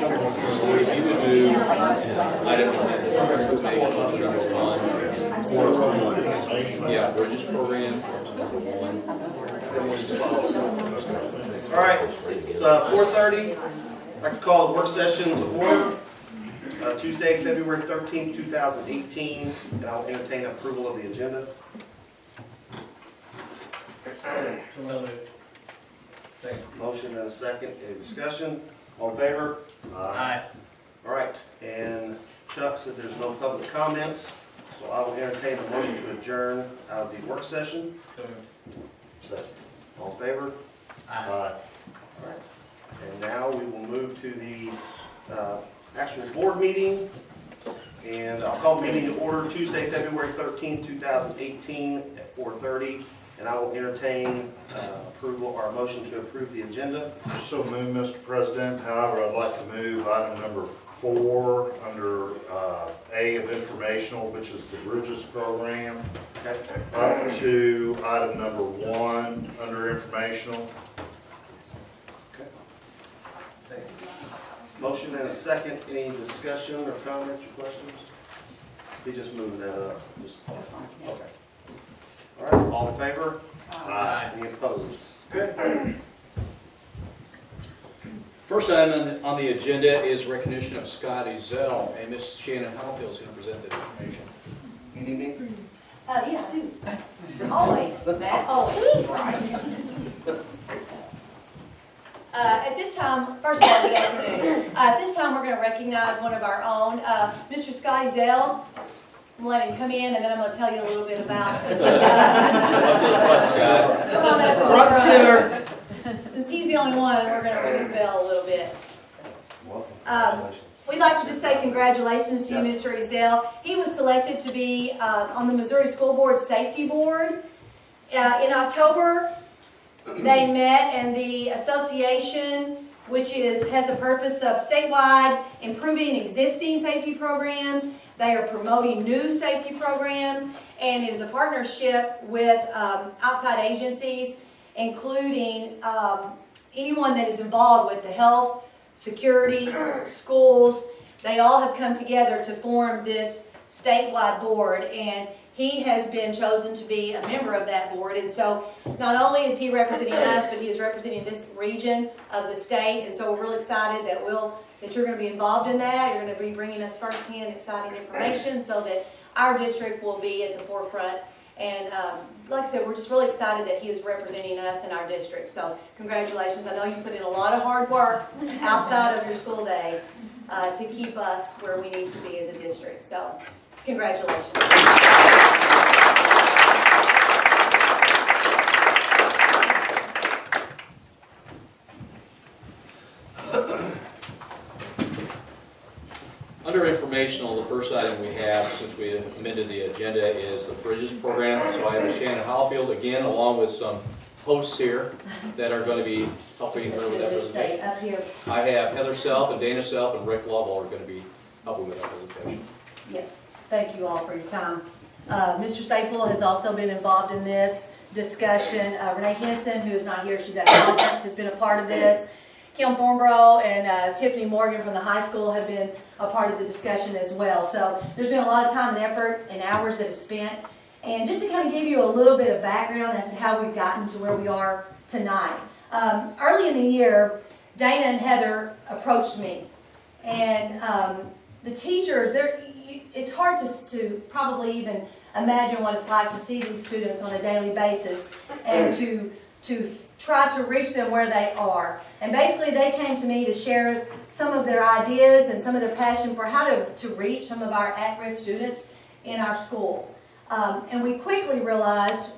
would do item number 1. Yeah, Bridges program, number 1. All right, it's 4:30. I'd like to call the work session to order. Tuesday, February 13th, 2018, and I'll entertain approval of the agenda. Motion and a second. Any discussion? All in favor? Aye. All right, and Chuck said there's no public comments, so I will entertain a motion to adjourn out of the work session. Second. All in favor? Aye. All right. And now we will move to the actual board meeting. And I'll call the meeting to order Tuesday, February 13th, 2018 at 4:30. And I will entertain approval or a motion to approve the agenda. So move, Mr. President. However, I'd like to move item number 4 under A of informational, which is the Bridges program, Okay. up to item number 1 under informational. Motion and a second. Any discussion or comments or questions? Be just moving that up. Okay. All right. All in favor? Aye. Any opposed? Good. First item on the agenda is recognition of Scott Ezell, and Ms. Shannon Howfield is going to present this information. You need me? Yeah, I do. Always, Matt, always. At this time, first of all, good afternoon. At this time, we're going to recognize one of our own, Mr. Scott Ezell. I'm letting him come in, and then I'm going to tell you a little bit about him. Come on up to the Front center. Since he's the only one, we're going to ring his bell a little bit. Welcome. We'd like to just say congratulations to you, Mr. Ezell. He was selected to be on the Missouri School Board Safety Board. In October, they met, and the association, which has a purpose of statewide improving existing safety programs. They are promoting new safety programs, and it is a partnership with outside agencies, including anyone that is involved with the health, security, schools. They all have come together to form this statewide board, and he has been chosen to be a member of that board. And so not only is he representing us, but he is representing this region of the state. And so we're really excited that you're going to be involved in that. You're going to be bringing us firsthand exciting information so that our district will be at the forefront. And like I said, we're just really excited that he is representing us in our district. So congratulations. I know you put in a lot of hard work outside of your school day to keep us where we need to be as a district. So congratulations. Under informational, the first item we have, since we amended the agenda, is the Bridges program. So I have Shannon Howfield again, along with some hosts here that are going to be helping her with that presentation. Up here. I have Heather Self and Dana Self and Rick Lovell are going to be helping with that presentation. Yes, thank you all for your time. Mr. Staple has also been involved in this discussion. Renee Henson, who is not here, she's at conference, has been a part of this. Kim Thornborough and Tiffany Morgan from the high school have been a part of the discussion as well. So there's been a lot of time and effort and hours that have spent. And just to kind of give you a little bit of background as to how we've gotten to where we are tonight. Early in the year, Dana and Heather approached me. And the teachers, it's hard to probably even imagine what it's like to see these students on a daily basis and to try to reach them where they are. And basically they came to me to share some of their ideas and some of their passion for how to reach some of our at-risk students in our school. And we quickly realized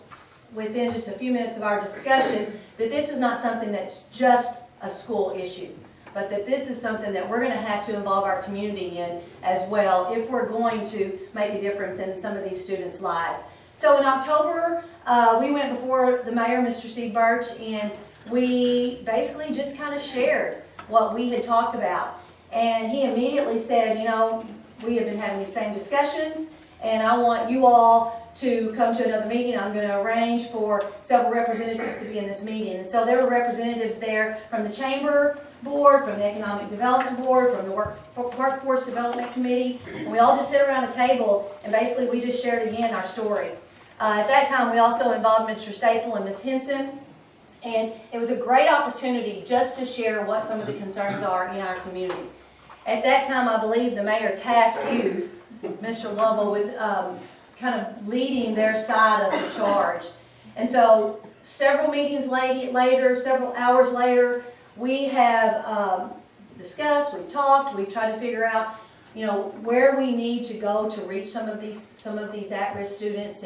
within just a few minutes of our discussion that this is not something that's just a school issue, but that this is something that we're going to have to involve our community in as well if we're going to make a difference in some of these students' lives. So in October, we went before the mayor, Mr. Steve Birch, and we basically just kind of shared what we had talked about. And he immediately said, you know, we have been having these same discussions, and I want you all to come to another meeting. I'm going to arrange for several representatives to be in this meeting. And so there were representatives there from the Chamber Board, from the Economic Development Board, from the Workforce Development Committee, and we all just sit around a table, and basically we just shared again our story. At that time, we also involved Mr. Staple and Ms. Henson, and it was a great opportunity just to share what some of the concerns are in our community. At that time, I believe the mayor tasked you, Mr. Lovell, with kind of leading their side of the charge. And so several meetings later, several hours later, we have discussed, we've talked, we've tried to figure out, where we need to go to reach some of these at-risk students,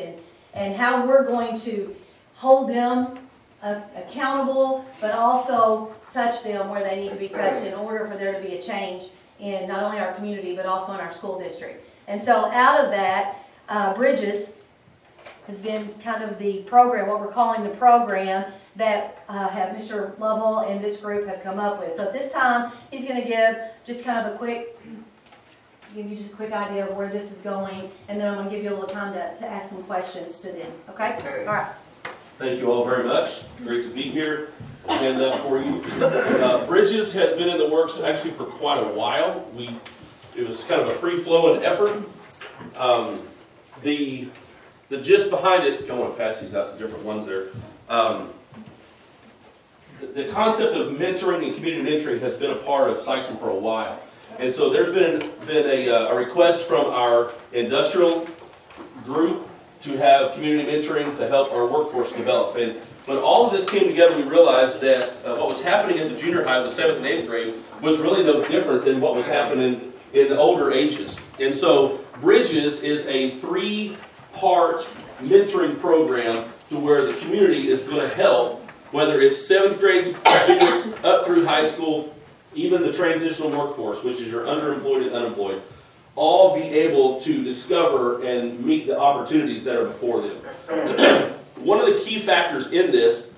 and how we're going to hold them accountable, but also touch them where they need to be touched in order for there to be a change in not only our community, but also in our school district. And so out of that, Bridges has been kind of the program, what we're calling the program that have Mr. Lovell and this group have come up with. So at this time, he's going to give just kind of give you just a quick idea of where this is going, and then I'm going to give you a little time to ask some questions to them. Okay? All right. Thank you all very much. Great to be here and for you. Bridges has been in the works actually for quite a while. It was kind of a free-flowing effort. The gist behind it, I want to pass these out to different ones there. The concept of mentoring and community mentoring has been a part of Sikeston for a while. And so there's been a request from our industrial group to have community mentoring to help our workforce develop. And when all of this came together, we realized that what was happening at the junior high, the 7th and 8th grade, was really no different than what was happening in the older ages. And so Bridges is a 3-part mentoring program to where the community is going to help, whether it's 7th grade students up through high school, even the transitional workforce, which is your underemployed and unemployed, all be able to discover and meet the opportunities that are before them. One of the key factors in this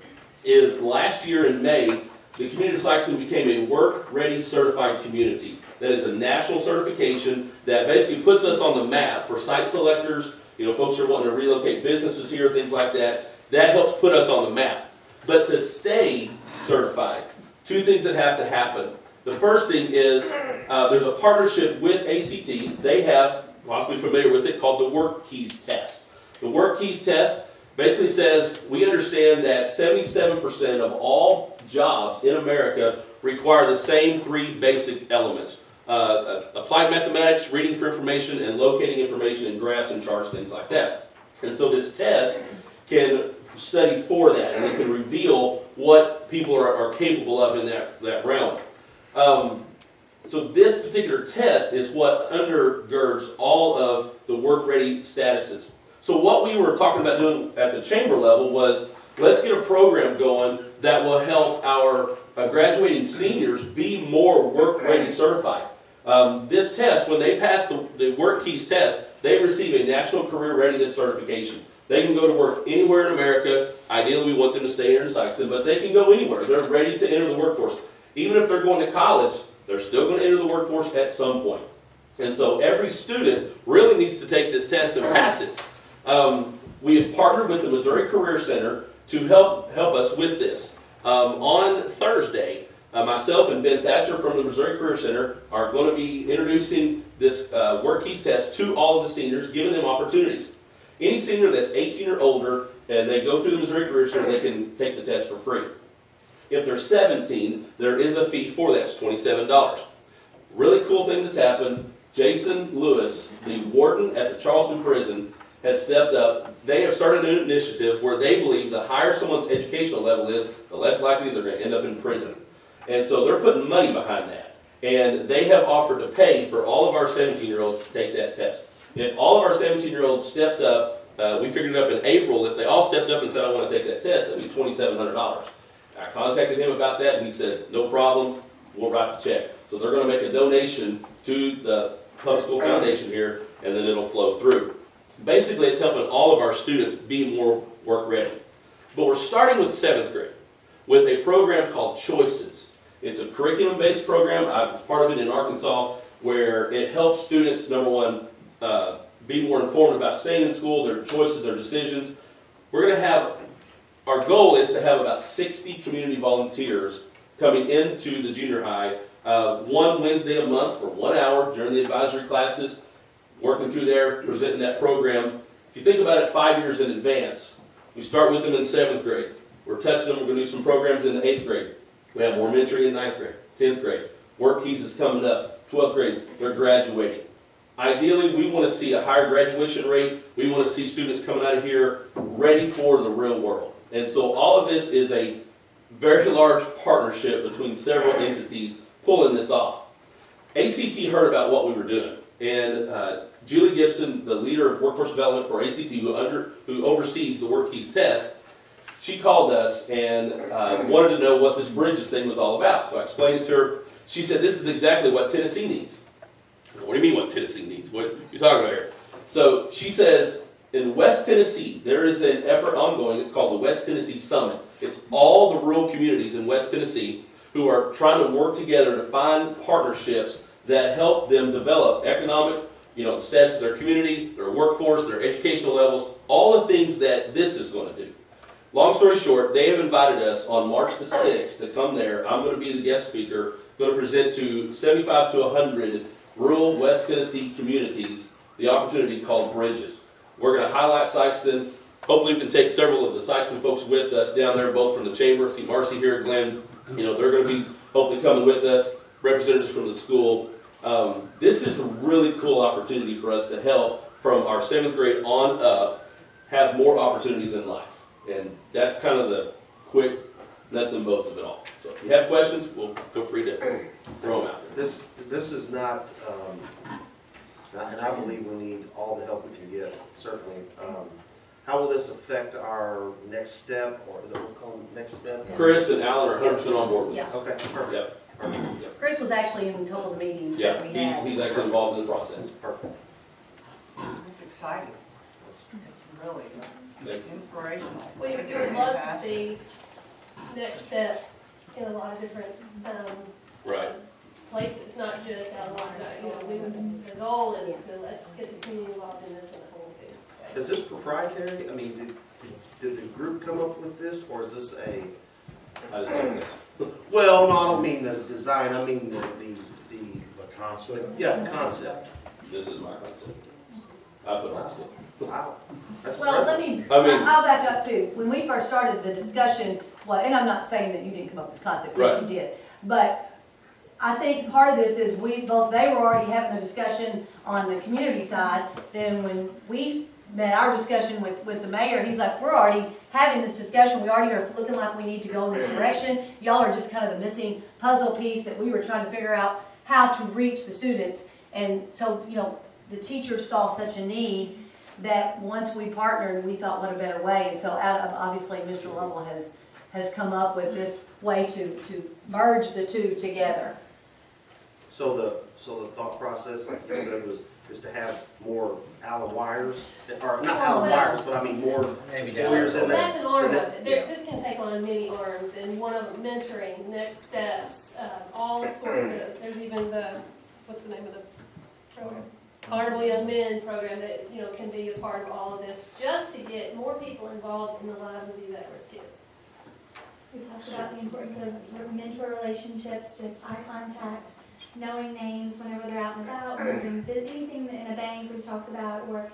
is last year in May, the community of Sikeston became a work-ready certified community. That is a national certification that basically puts us on the map for site selectors, folks who are wanting to relocate businesses here, things like that. That helps put us on the map. But to stay certified, 2 things that have to happen. The first thing is there's a partnership with ACT. They have, possibly familiar with it, called the Work Keys Test. The Work Keys Test basically says we understand that 77% of all jobs in America require the same 3 basic elements. Applied mathematics, reading for information, and locating information in graphs and charts, things like that. And so this test can study for that, and it can reveal what people are capable of in that realm. So this particular test is what undergirds all of the work-ready statuses. So what we were talking about doing at the chamber level was, let's get a program going that will help our graduating seniors be more work-ready certified. This test, when they pass the Work Keys test, they receive a National Career Readiness Certification. They can go to work anywhere in America. Ideally, we want them to stay here in Sikeston, but they can go anywhere. They're ready to enter the workforce. Even if they're going to college, they're still going to enter the workforce at some point. And so every student really needs to take this test and pass it. We have partnered with the Missouri Career Center to help us with this. On Thursday, myself and Ben Thatcher from the Missouri Career Center are going to be introducing this Work Keys test to all of the seniors, giving them opportunities. Any senior that's 18 or older, and they go through the Missouri Career Center, they can take the test for free. If they're 17, there is a fee for that. It's $27. Really cool thing that's happened. Jason Lewis, the warden at the Charleston prison, has stepped up. They have started an initiative where they believe the higher someone's educational level is, the less likely they're going to end up in prison. And so they're putting money behind that. And they have offered to pay for all of our 17-year-olds to take that test. If all of our 17-year-olds stepped up, we figured it up in April, if they all stepped up and said, I want to take that test, that'd be $2,700. I contacted him about that, and he said, no problem, we'll write the check. So they're going to make a donation to the Public School Foundation here, and then it'll flow through. Basically, it's helping all of our students be more work ready. But we're starting with 7th grade with a program called Choices. It's a curriculum-based program. I was part of it in Arkansas, where it helps students, number one, be more informed about staying in school, their choices, their decisions. We're going to have, our goal is to have about 60 community volunteers coming into the junior high, one Wednesday a month for 1 hour during the advisory classes, working through there, presenting that program. If you think about it 5 years in advance, we start with them in 7th grade. We're touching them, we're going to do some programs in the 8th grade. We have more mentoring in 9th grade, 10th grade. Work keys is coming up, 12th grade, they're graduating. Ideally, we want to see a higher graduation rate. We want to see students coming out of here ready for the real world. And so all of this is a very large partnership between several entities pulling this off. ACT heard about what we were doing, and Julie Gibson, the leader of workforce development for ACT, who oversees the Work Keys test, she called us and wanted to know what this Bridges thing was all about. So I explained it to her. She said, this is exactly what Tennessee needs. What do you mean what Tennessee needs? What are you talking about here? So she says, in West Tennessee, there is an effort ongoing. It's called the West Tennessee Summit. It's all the rural communities in West Tennessee who are trying to work together to find partnerships that help them develop economic, the status of their community, their workforce, their educational levels, all the things that this is going to do. Long story short, they have invited us on March the 6th to come there. I'm going to be the guest speaker, going to present to 75 to 100 rural West Tennessee communities the opportunity called Bridges. We're going to highlight Sikeston. Hopefully we can take several of the Sikeston folks with us down there, both from the chamber. See Marcy here, Glenn. They're going to be hopefully coming with us, representatives from the school. This is a really cool opportunity for us to help from our 7th grade on up have more opportunities in life. And that's kind of the quick nuts and bolts of it all. So if you have questions, well, feel free to throw them out there. This is not, and I believe we need all the help we can get, certainly. How will this affect our next step, or is it what's called next step? Chris and Alan are 100% on board with Yes. this. Okay, perfect. Yep. Perfect. Chris was actually in a couple of the meetings Yeah, that we had. he's actually involved in the process. Perfect. It's exciting. It's really inspirational. We would love to see next steps in a lot of different, Right. places, not just out of line. The goal is to let's get the community involved in this and the whole thing. Is this proprietary? I mean, did the group come up with this, or is this a, I just think this. well, no, I don't mean the design, I mean the Concept. yeah, concept. This is my concept. I put it on stick. Wow. That's Well, let impressive. me, I mean- I'll back up too. When we first started the discussion, and I'm not saying that you didn't come up with this concept, because you did, but I think part of this is they were already having a discussion on the community side. Then when we met our discussion with the mayor, he's like, we're already having this discussion. We already are looking like we need to go in this direction. Y'all are just kind of the missing puzzle piece that we were trying to figure out how to reach the students. And so, the teachers saw such a need that once we partnered, we thought, what a better way. And so obviously Mr. Lovell has come up with this way to merge the two together. So the thought process, like you said, is to have more Allen wires, or not Allen wires, but I mean more Maybe down wires there. in That's an arm of that. it. This can take on many arms, and one of them mentoring, next steps, all sorts of, there's even what's the name of the program? Honorable Young Men program that, can be a part of all of this, just to get more people involved in the lives of these at-risk kids. We talked about the importance of mentor relationships, just eye contact, knowing names whenever they're out and about, using anything in a bank we talked about, or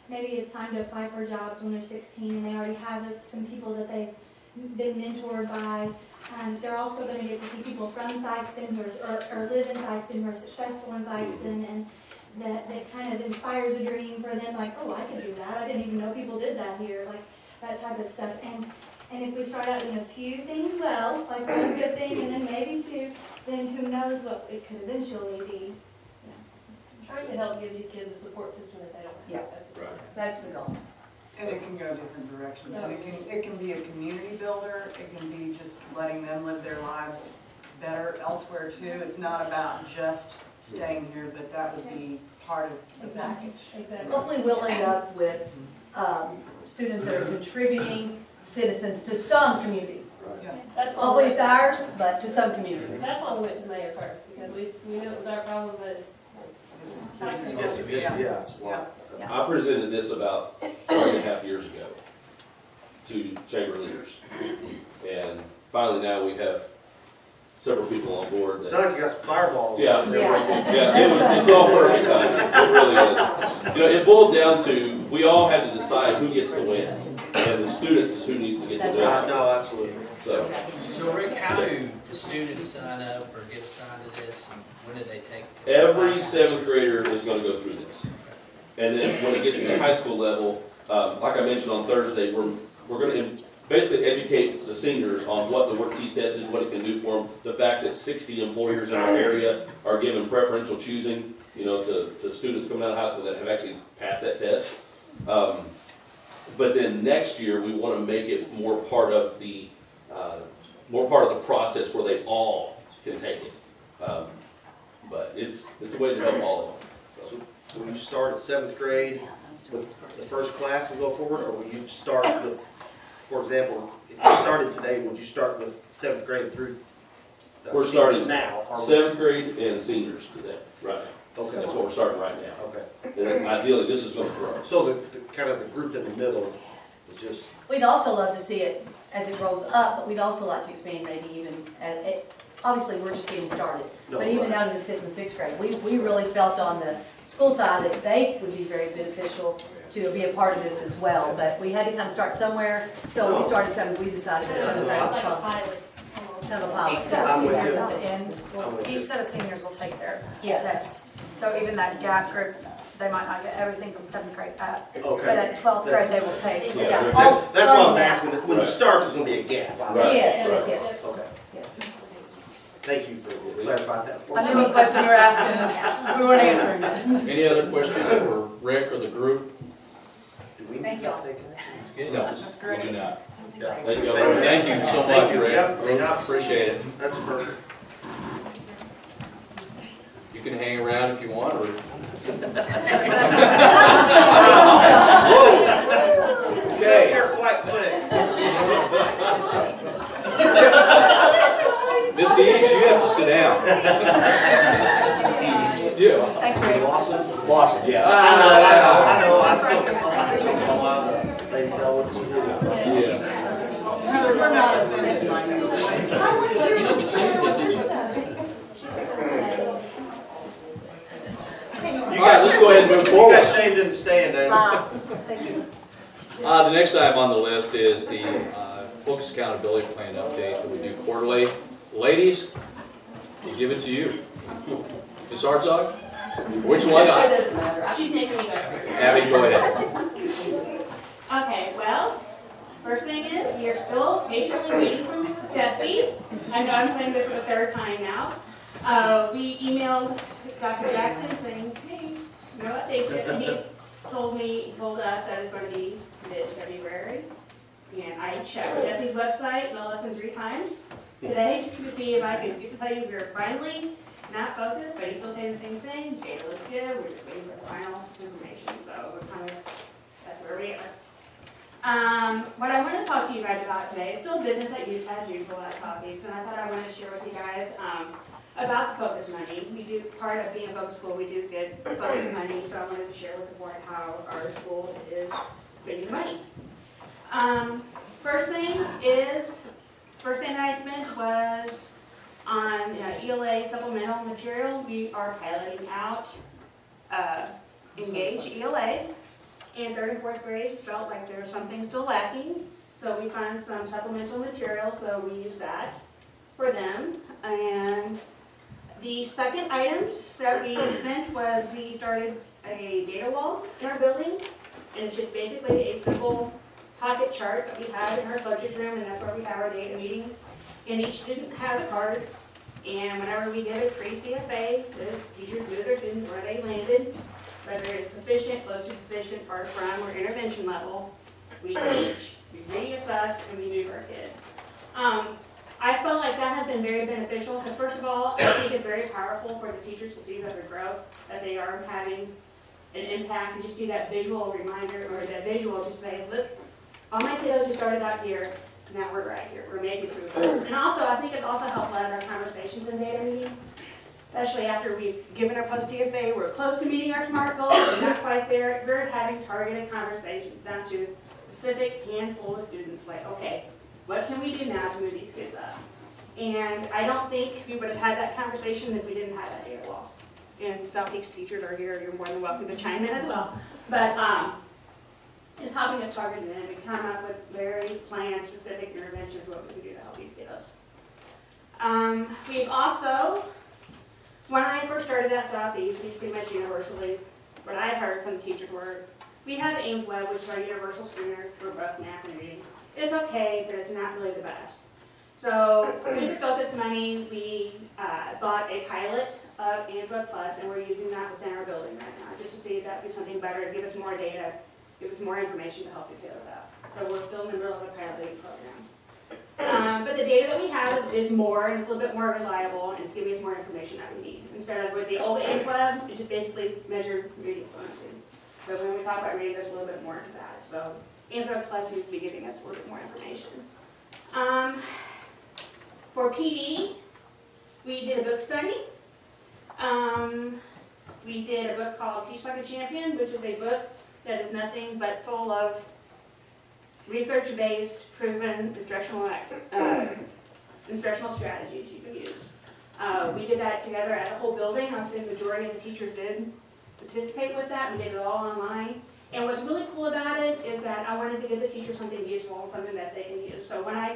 maybe it's time to apply for jobs when they're 16 and they already have some people that they've been mentored by. They're also going to get to see people from Sikeston or live in Sikeston who are successful in Sikeston, and that kind of inspires a dream for them, like, oh, I can do that. I didn't even know people did that here, like that type of stuff. And if we start out doing a few things well, like one good thing and then maybe two, then who knows what it could eventually be. Trying to help give these kids a support system that they don't have. Yeah. Right. That's the goal. And it can go different directions. And it can be a community builder. It can be just letting them live their lives better elsewhere too. It's not about just staying here, but that would be part of the package. Exactly. Hopefully we'll end up with students that are contributing citizens to some community. Yeah. That's why Hopefully it's ours, but to some community. That's why we went to the mayor first, because we knew it was our problem, but it's It's It's, Yeah. yeah, it's a lot. I presented this about 3.5 years ago to chamber leaders. And finally now we have several people on board. It that- sounds like you got some fireballs. Yeah. Yeah. Yeah, it's all perfect timing. It really is. You know, it boiled down to, we all had to decide who gets the win. And the students is who needs to get the win. No, absolutely. So, So Rick, how do the students sign up or get assigned to this, and when do they take? every 7th grader is gonna go through this. And then when it gets to the high school level, like I mentioned on Thursday, we're gonna basically educate the seniors on what the work teach test is, what it can do for them. The fact that 60 employers in our area are given preferential choosing, you know, to students coming out of high school that have actually passed that test. But then next year, we want to make it more part of the process where they all can take it. But it's a way to help all of them. So will you start at 7th grade with the first class and go forward, or will you start with, for example, if you started today, would you start with 7th grade through? We're starting seniors now. Or 7th grade and seniors today, right now. Okay. That's what we're starting right now. Okay. And then ideally, this is going to grow. So the kind of the group in the middle is just, We'd also love to see it as it rolls up, but we'd also like to expand maybe even, obviously, we're just getting started. No, But even right. out of the 5th and 6th grade, we really felt on the school side that they would be very beneficial to be a part of this as well. But we had to kind of start somewhere, so we started something, we decided that something that was Like a called pilot. kind of a pilot. Each set I'm of with seniors you. at the end, I'm with you. each set of seniors will take their Yes. test. So even that gap group, they might not get everything from 7th grade up, but okay. at 12th grade, they will take. Yeah. Yeah. That's what I was asking, that when you Right. start, there's gonna be a gap. Right. Yes. Okay, Yes. thank you for clarifying that for I me. knew what question you were asking, we weren't answering it. Any other questions for Rick or the group? Do we Thank need to y'all. take action? It's good. That's great. We do not. Thank you. Thank you so Thank much, you. Rick. Yep, great Really job. appreciate it. That's perfect. You can hang around if you want, or. Okay. Here quite quick. Miss Eads, you have to sit down. Yeah. Thanks, Rick. Lawson? Lawson, yeah. I know, I still. Ladies, I want you to do it. Yeah. We're not offended by you. You know, we said that, didn't you? You All right, let's go ahead and move You forward. got shamed into staying, Dana. Wow, thank you. The next item on the list is the Focus Accountability Plan update that we do quarterly. Ladies, we give it to you. Ms. Hartzog? Which one? It doesn't matter. She's making me go first. Abby, go ahead. Okay, well, first thing is, we are still patiently waiting for Jesse's. I know I'm saying this for the third time now. We emailed Dr. Jackson saying, hey, no updates yet. And he told us that it's going to be mid-February. And I checked Jesse's website no less than 3 times today to see if I could tell you we're finally not focused, but he's still saying the same thing. Data looks good. We're just waiting for the final information. So we're kind of, that's where we are. What I want to talk to you guys about today is still business as usual at topics, and I thought I wanted to share with you guys about the focus money. We do, part of being a focus school, we do get focus money, so I wanted to share with the board how our school is spending the money. First announcement was on ELA supplemental material. We are piloting out Engage ELA. And 3rd and 4th grade felt like there was something still lacking, so we found some supplemental material, so we used that for them. And the second items that we spent was we started a data wall in our building, and it's just basically a simple pocket chart that we have in our budget room, and that's where we have our data meeting. And each student has a card, and whenever we get a free CFA, the teachers move their students where they landed, whether it's sufficient, close to sufficient, far from, or intervention level, we teach, we reassess, and we move our kids. I felt like that has been very beneficial because, first of all, I think it's very powerful for the teachers to see that their growth, that they are having an impact, and just see that visual reminder or that visual to say, look, all my kiddos who started out here, now we're right here, we're making progress. And also, I think it also helped let our conversations in data meeting especially after we've given our post-TFA, we're close to meeting our SMART goals, we're not quite there. We're having targeted conversations down to a specific handful of students, like, okay, what can we do now to move these kids up? And I don't think we would have had that conversation if we didn't have that data wall. And Southeast teachers are here, you're more than welcome to chime in as well. But it's helping us target them and come up with very planned, specific interventions, what we can do to help these kiddos. We've also, when I first started at Southeast, we pretty much universally, what I heard from the teachers were, we have Ames Web, which is our universal screener for both math and reading. It's okay, but it's not really the best. So with the focus money, we bought a pilot of Ames Web Plus, and we're using that within our building right now, just to see if that would be something better, give us more data, give us more information to help the kiddos out. So we're still in the middle of a piloting program. But the data that we have is more, and it's a little bit more reliable, and it's giving us more information that we need. Instead of with the old Ames Web, it just basically measured reading fluency. So when we talk about reading, there's a little bit more to that. So Ames Web Plus seems to be giving us a little bit more information. For PD, we did a book study. We did a book called Teach Like a Champion, which is a book that is nothing but full of research-based, proven instructional strategies you can use. We did that together as a whole building. I would say the majority of the teachers did participate with that. We did it all online. And what's really cool about it is that I wanted to give the teachers something useful, something that they can use. So when I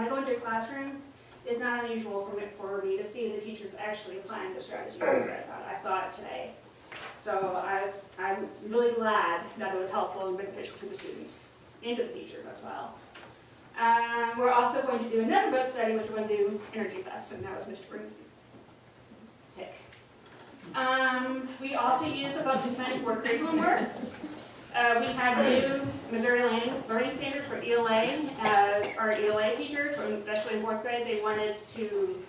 go into a classroom, it's not unusual for me to see the teachers actually applying the strategy I saw it today. So I'm really glad that it was helpful and beneficial to the students and to the teachers as well. We're also going to do another book study, which we're going to do Energy Fest, and that was Mr. Brooks' pick. We also use a focus money for curriculum work. We have new Missouri Learning Standards for ELA. Our ELA teachers, especially in 4th grade, they wanted to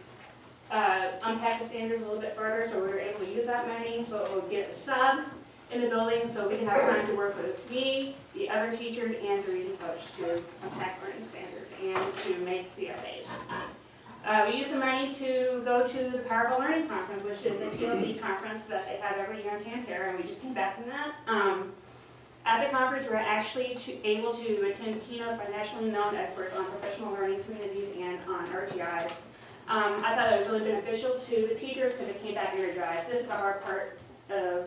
unpack the standards a little bit further, so we were able to use that money. So it would get a sub in the building, so we can have time to work with me, the other teachers, and the reading coach to unpack learning standards and to make CFAs. We use the money to go to the Powerful Learning Conference, which is a PLC conference that they have every year in Canterra, and we just came back from that. At the conference, we were actually able to attend keynotes by nationally known experts on professional learning communities and on RTIs. I thought it was really beneficial to the teachers because they came back energized. This is the hard part of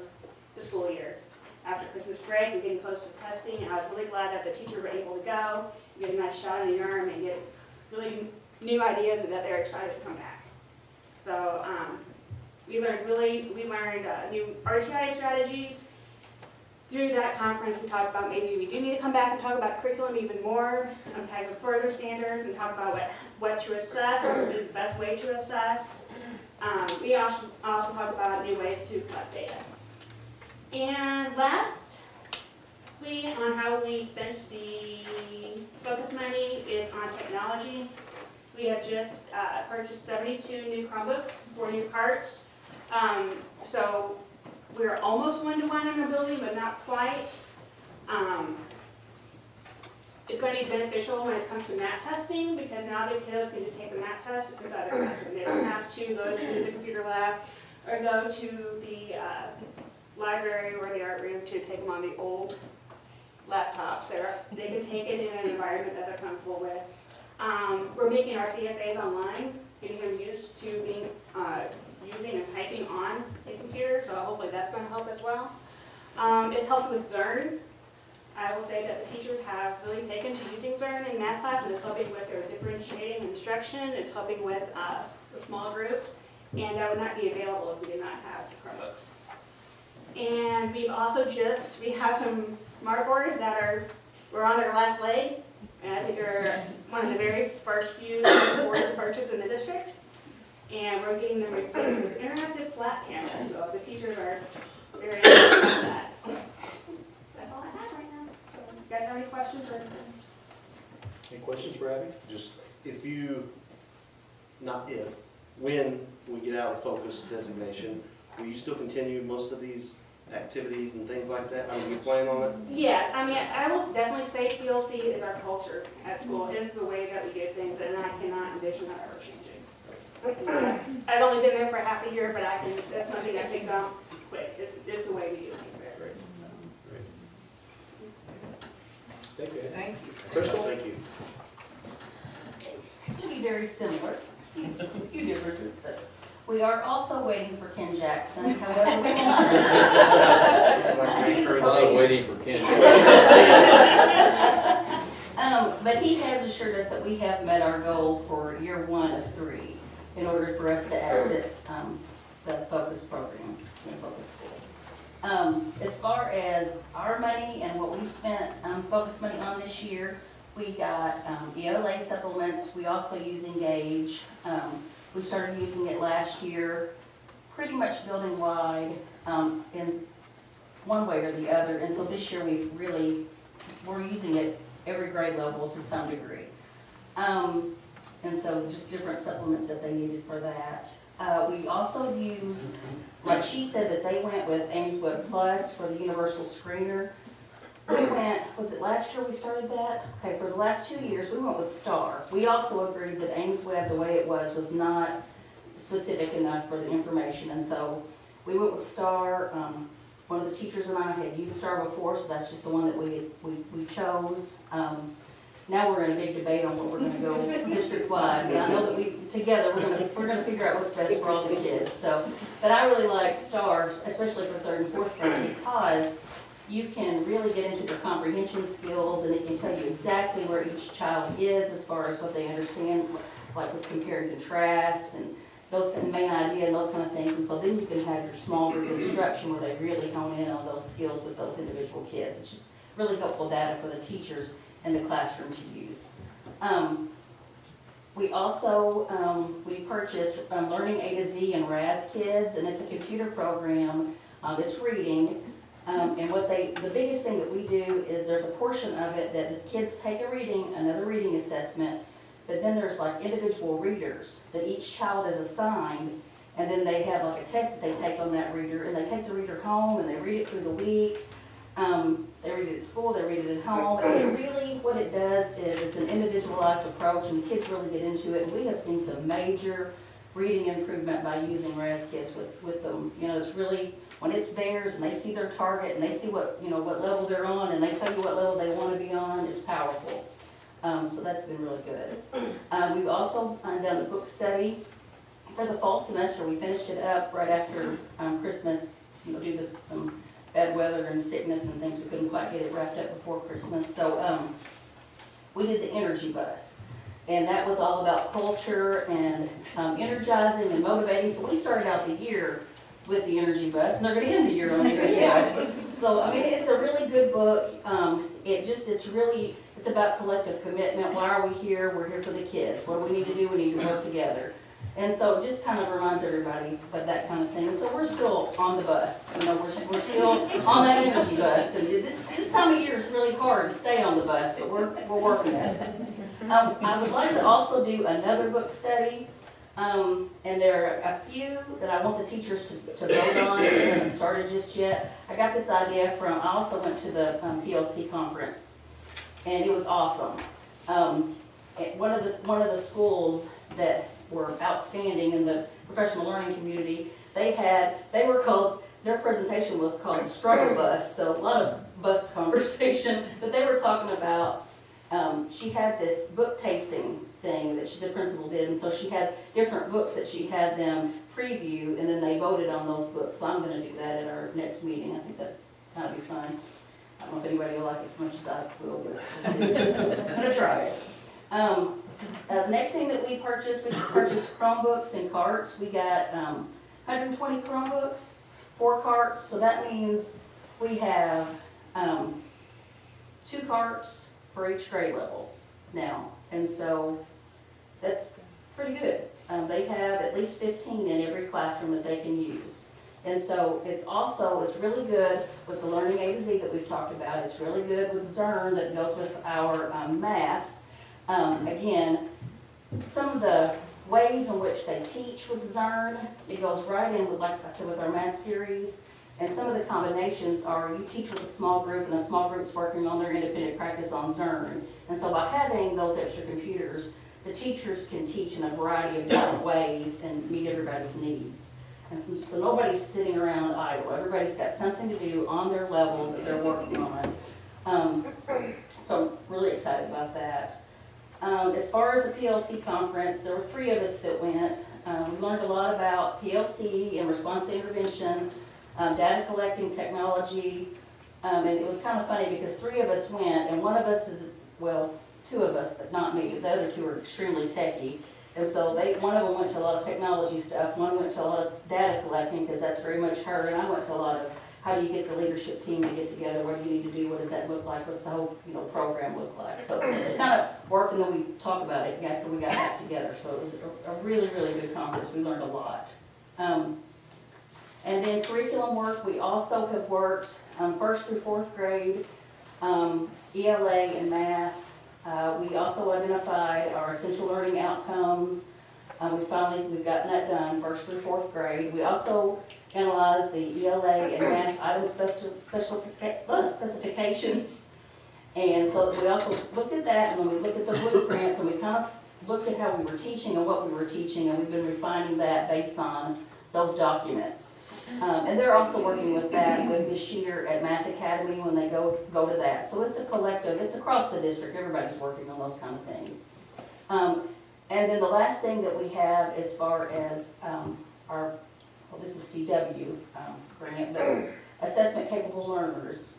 the school year. After Christmas break, we're getting close to testing, and I was really glad that the teachers were able to go, get a nice shot in the arm, and get really new ideas, and that they're excited to come back. So we learned new RTI strategies. Through that conference, we talked about maybe we do need to come back and talk about curriculum even more, unpack the further standards, and talk about what to assess, what is the best way to assess. We also talked about new ways to collect data. And lastly, on how we spent the focus money is on technology. We have just purchased 72 new Chromebooks, 4 new carts. So we're almost 1-to-1 in our building, but not quite. It's going to be beneficial when it comes to math testing, because now the kiddos can just take the math test inside their classroom. They don't have to go to the computer lab or go to the library or the art room to take them on the old laptops. They can take it in an environment that they're comfortable with. We're making our CFAs online, getting them used to being using and typing on a computer, so hopefully that's going to help as well. It's helped with Zern. I will say that the teachers have really taken to using Zern in math class, and it's helping with their differentiating instruction. It's helping with the small group, and that would not be available if we did not have Chromebooks. And we've also we have some smart boards that we're on their last leg, and I think they're one of the very first few boards purchased in the district. And we're getting them replaced with interactive flat cameras, so the teachers are very excited about that. So that's all I have right now. So, you guys have any questions or anything? Any questions for Abby? Just when we get out of focus designation, will you still continue most of these activities and things like that? I mean, you plan on it? Yeah, I mean, I will definitely say PLC is our culture at school. It is the way that we do things, and I cannot envision that ever changing. I've only been there for half a year, but that's something I picked up quick. It's the way we do things there. Great. Thank you. Thank you. Crystal? Thank you. It's going to be very similar, a few differences, but we are also waiting for Ken Jackson, however we want. A lot of waiting for Ken. But he has assured us that we have met our goal for year 1 of 3 in order for us to exit the focus program, the focus school. As far as our money and what we spent focus money on this year, we got EOLA supplements. We also use Engage. We started using it last year, pretty much building wide in one way or the other. And so this year we're using it every grade level to some degree. And so just different supplements that they needed for that. We also use, like she said, that they went with Ames Web Plus for the universal screener. We went, was it last year we started that? Okay, for the last 2 years, we went with Star. We also agreed that Ames Web, the way it was not specific enough for the information. And so we went with Star. One of the teachers and I had used Star before, so that's just the one that we chose. Now we're in a big debate on what we're going to go district-wide. And I know that together we're going to figure out what's best for all the kids. So, but I really like Star, especially for 3rd and 4th grade, because you can really get into their comprehension skills, and it can tell you exactly where each child is as far as what they understand, like with compare and contrast and those kind of main idea and those kind of things. And so then you can have your small group instruction where they really hone in on those skills with those individual kids. It's just really helpful data for the teachers in the classroom to use. We also, we purchased Learning A to Z and RAS Kids, and it's a computer program. It's reading. And the biggest thing that we do is there's a portion of it that the kids take another reading assessment, but then there's like individual readers that each child is assigned, and then they have like a test that they take on that reader, and they take the reader home and they read it through the week. They read it at school, they read it at home, and really what it does is it's an individualized approach, and the kids really get into it, and we have seen some major reading improvement by using RAS Kids with them. You know, it's really, when it's theirs and they see their target and they see what level they're on, and they tell you what level they want to be on, it's powerful. So that's been really good. We've also done the book study for the fall semester. We finished it up right after Christmas, due to some bad weather and sickness and things. We couldn't quite get it wrapped up before Christmas. So we did the energy bus. And that was all about culture and energizing and motivating. So we started out the year with the energy bus, and they're going to end the year on the energy bus. So, I mean, it's a really good book. It's about collective commitment. Why are we here? We're here for the kids. What do we need to do? We need to work together. And so it just kind of reminds everybody of that kind of thing. And so we're still on the bus. We're still on that energy bus. And this time of year is really hard to stay on the bus, but we're working at it. I would like to also do another book study. And there are a few that I want the teachers to vote on. It hasn't started just yet. I got this idea I also went to the PLC conference, and it was awesome. One of the schools that were outstanding in the professional learning community, their presentation was called Struggle Bus, so a lot of bus conversation, but they were talking about, she had this book tasting thing that the principal did, and so she had different books that she had them preview, and then they voted on those books. So I'm going to do that at our next meeting. I think that would be fun. I don't know if anybody will like it as much as I will, but I'm going to try it. The next thing that we purchased Chromebooks and carts. We got 120 Chromebooks, 4 carts, so that means we have 2 carts for each grade level now, and so that's pretty good. They have at least 15 in every classroom that they can use. And so it's really good with the Learning A to Z that we've talked about. It's really good with Zern that goes with our math. Again, some of the ways in which they teach with Zern, it goes right in with, like I said, with our math series. And some of the combinations are you teach with a small group, and a small group's working on their independent practice on Zern. And so by having those extra computers, the teachers can teach in a variety of different ways and meet everybody's needs. And so nobody's sitting around idle. Everybody's got something to do on their level that they're working on. So I'm really excited about that. As far as the PLC conference, there were 3 of us that went. We learned a lot about PLC and response to intervention, data collecting technology, and it was kind of funny because 3 of us went, and one of us is, well, 2 of us, but not me. The other 2 are extremely techie. And so one of them went to a lot of technology stuff, one went to a lot of data collecting, because that's very much her, and I went to a lot of how do you get the leadership team to get together, what do you need to do, what does that look like, what's the whole program look like. So it's kind of work, and then we talk about it after we got back together. So it was a really, really good conference. We learned a lot. And then curriculum work, we also have worked 1st through 4th grade, ELA and math. We also identified our essential learning outcomes. We've gotten that done, 1st through 4th grade. We also analyzed the ELA and math item specifications. And so we also looked at that, and when we looked at the blueprints, and we kind of looked at how we were teaching and what we were teaching, and we've been refining that based on those documents. And they're also working with that with Ms. Shear at Math Academy when they go to that. So it's a collective, it's across the district, everybody's working on those kind of things. And then the last thing that we have as far as this is CW grant, but assessment capable learners.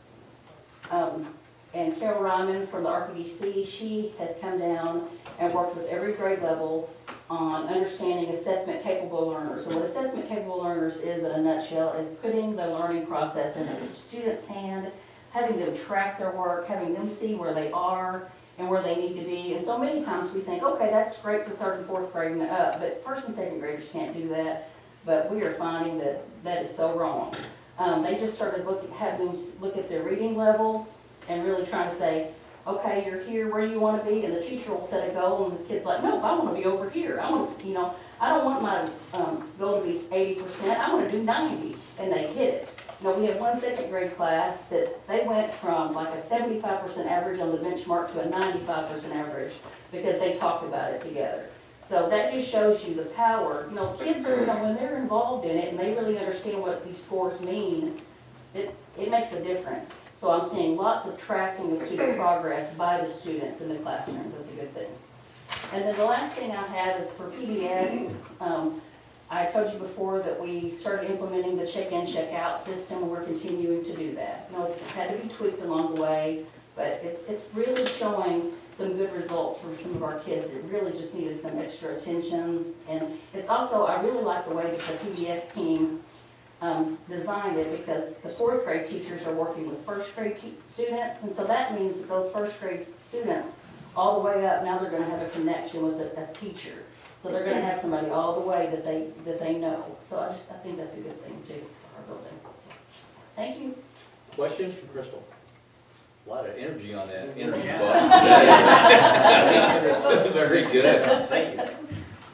And Carol Ryman from the RPDC, she has come down and worked with every grade level on understanding assessment capable learners. So what assessment capable learners is in a nutshell is putting the learning process in each student's hand, having them track their work, having them see where they are and where they need to be. And so many times we think, okay, that's great for 3rd and 4th grade and up, but 1st and 2nd graders can't do that. But we are finding that that is so wrong. They just started having them look at their reading level and really trying to say, okay, you're here, where do you want to be? And the teacher will set a goal, and the kid's like, no, I want to be over here. I want to, I don't want my goal to be 80%. I want to do 90, and they hit it. We have one 2nd grade class that they went from like a 75% average on the benchmark to a 95% average because they talked about it together. So that just shows you the power. Kids, when they're involved in it and they really understand what these scores mean, it makes a difference. So I'm seeing lots of tracking of student progress by the students in the classrooms. That's a good thing. And then the last thing I have is for PBS. I told you before that we started implementing the check-in, check-out system, and we're continuing to do that. It's had to be tweaked along the way, but it's really showing some good results for some of our kids that really just needed some extra attention. And it's also, I really like the way that the PBS team designed it, because the 4th grade teachers are working with 1st grade students, and so that means that those 1st grade students all the way up, now they're going to have a connection with a teacher. So they're going to have somebody all the way that they know. So I think that's a good thing too for our building. Thank you. Questions for Crystal? A lot of energy on that energy bus. Very good. Thank you.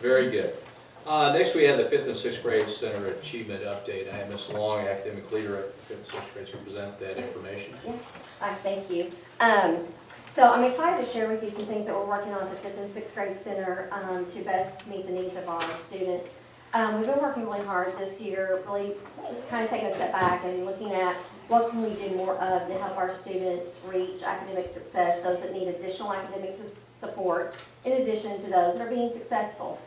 Very good. Next we have the 5th and 6th grade center achievement update. I have Ms. Long, academic leader at 5th and 6th grade, to present that information. Thank you. So I'm excited to share with you some things that we're working on at the 5th and 6th grade center to best meet the needs of our students. We've been working really hard this year, really kind of taking a step back and looking at what can we do more of to help our students reach academic success, those that need additional academic support, in addition to those that are being successful.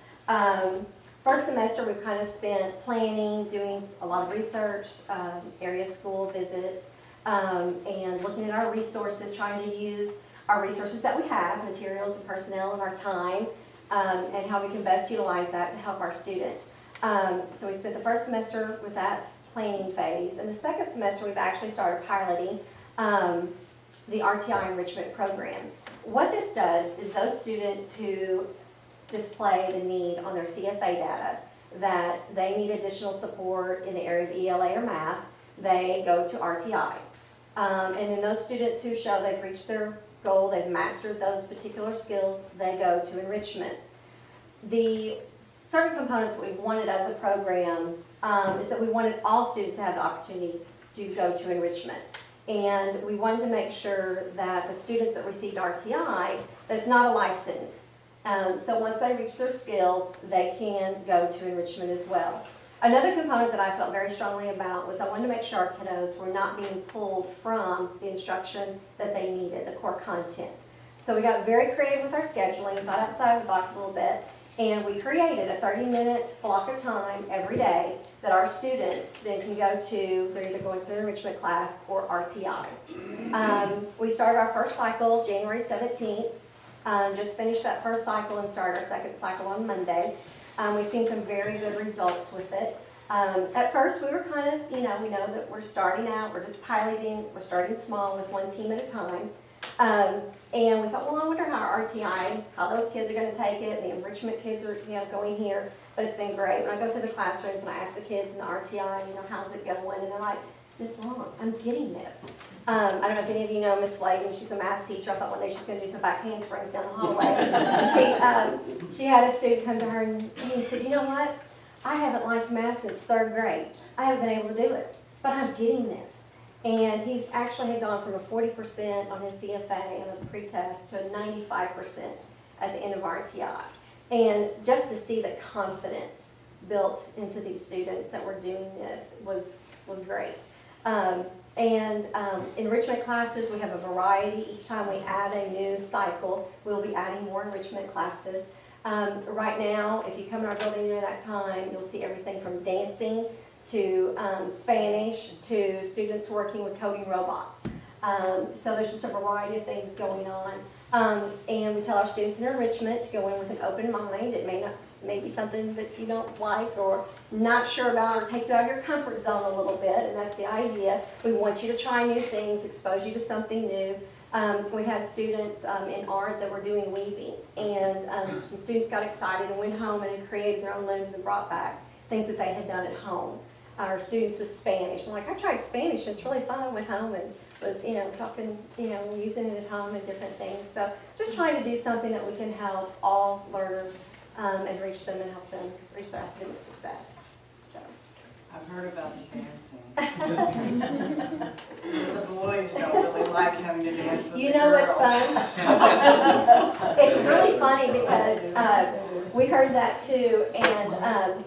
First semester, we've kind of spent planning, doing a lot of research, area school visits, and looking at our resources, trying to use our resources that we have, materials and personnel and our time, and how we can best utilize that to help our students. So we spent the first semester with that planning phase, and the second semester we've actually started piloting the RTI enrichment program. What this does is those students who display the need on their CFA data that they need additional support in the area of ELA or math, they go to RTI. And then those students who show they've reached their goal, they've mastered those particular skills, they go to enrichment. The certain components that we wanted of the program is that we wanted all students to have the opportunity to go to enrichment. And we wanted to make sure that the students that received RTI, that's not a life sentence. So once they reach their skill, they can go to enrichment as well. Another component that I felt very strongly about was I wanted to make sure our kiddos were not being pulled from the instruction that they needed, the core content. So we got very creative with our scheduling, thought outside of the box a little bit, and we created a 30-minute block of time every day that our students then can go to. They're either going through an enrichment class or RTI. We started our first cycle January 17th, just finished that first cycle and started our second cycle on Monday. We've seen some very good results with it. At first, we were kind of, we know that we're starting out, we're just piloting, we're starting small with one team at a time. And we thought, well, I wonder how our RTI, how those kids are going to take it, the enrichment kids are, going here. But it's been great. When I go through the classrooms and I ask the kids in the RTI, how's it going? And they're like, Miss Long, I'm getting this. I don't know if any of you know Miss Layton. She's a math teacher. I thought one day she's going to do some back handsprings down the hallway. She had a student come to her and he said, you know what? I haven't liked math since 3rd grade. I haven't been able to do it, but I'm getting this. And he's actually had gone from a 40% on his CFA on the pretest to a 95% at the end of RTI. And just to see the confidence built into these students that were doing this was great. Enrichment classes, we have a variety. Each time we add a new cycle, we'll be adding more enrichment classes. Right now, if you come in our building during that time, you'll see everything from dancing to Spanish to students working with coding robots. So there's just a variety of things going on. And we tell our students in enrichment to go in with an open mind. It may be something that you don't like or not sure about or take you out of your comfort zone a little bit, and that's the idea. We want you to try new things, expose you to something new. We had students in art that were doing weaving, and some students got excited and went home and created their own looms and brought back things that they had done at home. Our students with Spanish, I'm like, I tried Spanish, it's really fun. I went home and was, talking, using it at home and different things. So just trying to do something that we can help all learners and reach them and help them reach their academic success. So I've heard about the dancing. The boys don't really like having to dance with the girls. What's fun? It's really funny because we heard that too, and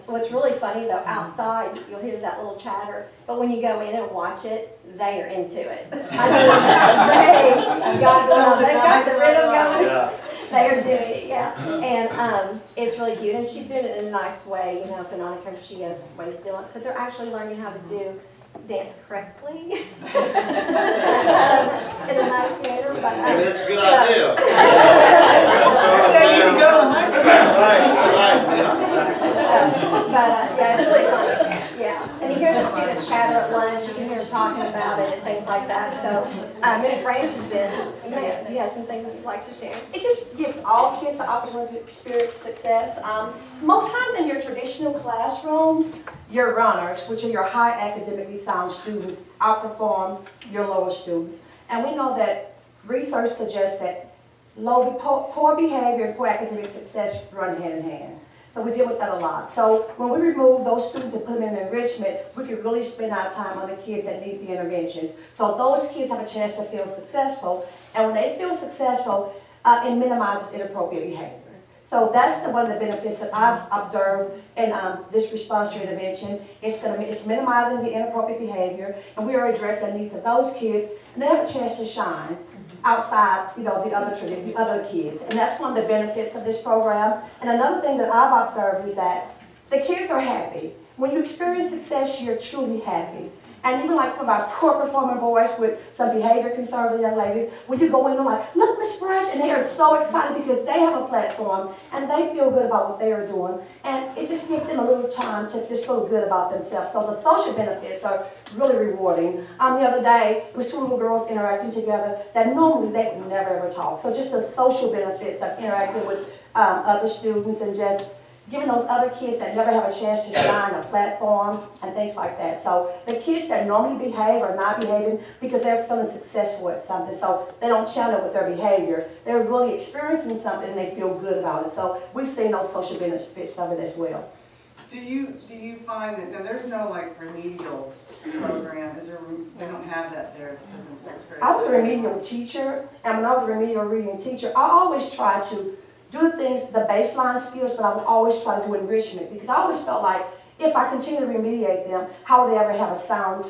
what's really funny though, outside you'll hear that little chatter, but when you go in and watch it, they are into it. I mean, they've got the rhythm going. Yeah. They are doing it, yeah. And it's really cute, and she's doing it in a nice way. If they're not a country, she has ways to do it, but they're actually learning how to dance correctly in a nice manner. But, That's a good idea. Yeah, it's really fun. Yeah, and you hear the students chatter at lunch. You can hear them talking about it and things like that. So, Ms. Branch has been. You have some things you'd like to share? It just gives all kids the opportunity to experience success. Most times in your traditional classrooms, your runners, which are your high academically sound students, outperform your lower students. And we know that research suggests that poor behavior and poor academic success run hand in hand. So we deal with that a lot. So when we remove those students and put them in enrichment, we can really spend our time on the kids that need the interventions. So those kids have a chance to feel successful. And when they feel successful, it minimizes inappropriate behavior. So that's one of the benefits that I've observed in this response to intervention. It's minimizing the inappropriate behavior, and we are addressing the needs of those kids, and they have a chance to shine outside, the other kids. And that's one of the benefits of this program. And another thing that I've observed is that the kids are happy. When you experience success, you're truly happy. And even like some of our poor performing boys with some behavior concerns of young ladies, when you go in, they're like, look, Miss Branch, and they are so excited because they have a platform and they feel good about what they are doing. And it just gives them a little time to just feel good about themselves. So the social benefits are really rewarding. The other day, it was 2 little girls interacting together that normally they would never ever talk. So just the social benefits of interacting with other students and just giving those other kids that never have a chance to shine a platform and things like that. So the kids that normally behave are not behaving because they're feeling successful at something. So they don't channel with their behavior. They're really experiencing something and they feel good about it. So we've seen those social benefits of it as well. Do you find that, now there's no remedial program, they don't have that there in 6th grade? I was a remedial teacher, and when I was a remedial reading teacher, I always try to do things, the baseline skills, but I would always try to do enrichment, because I always felt like if I continue to remediate them, how would they ever have a sound,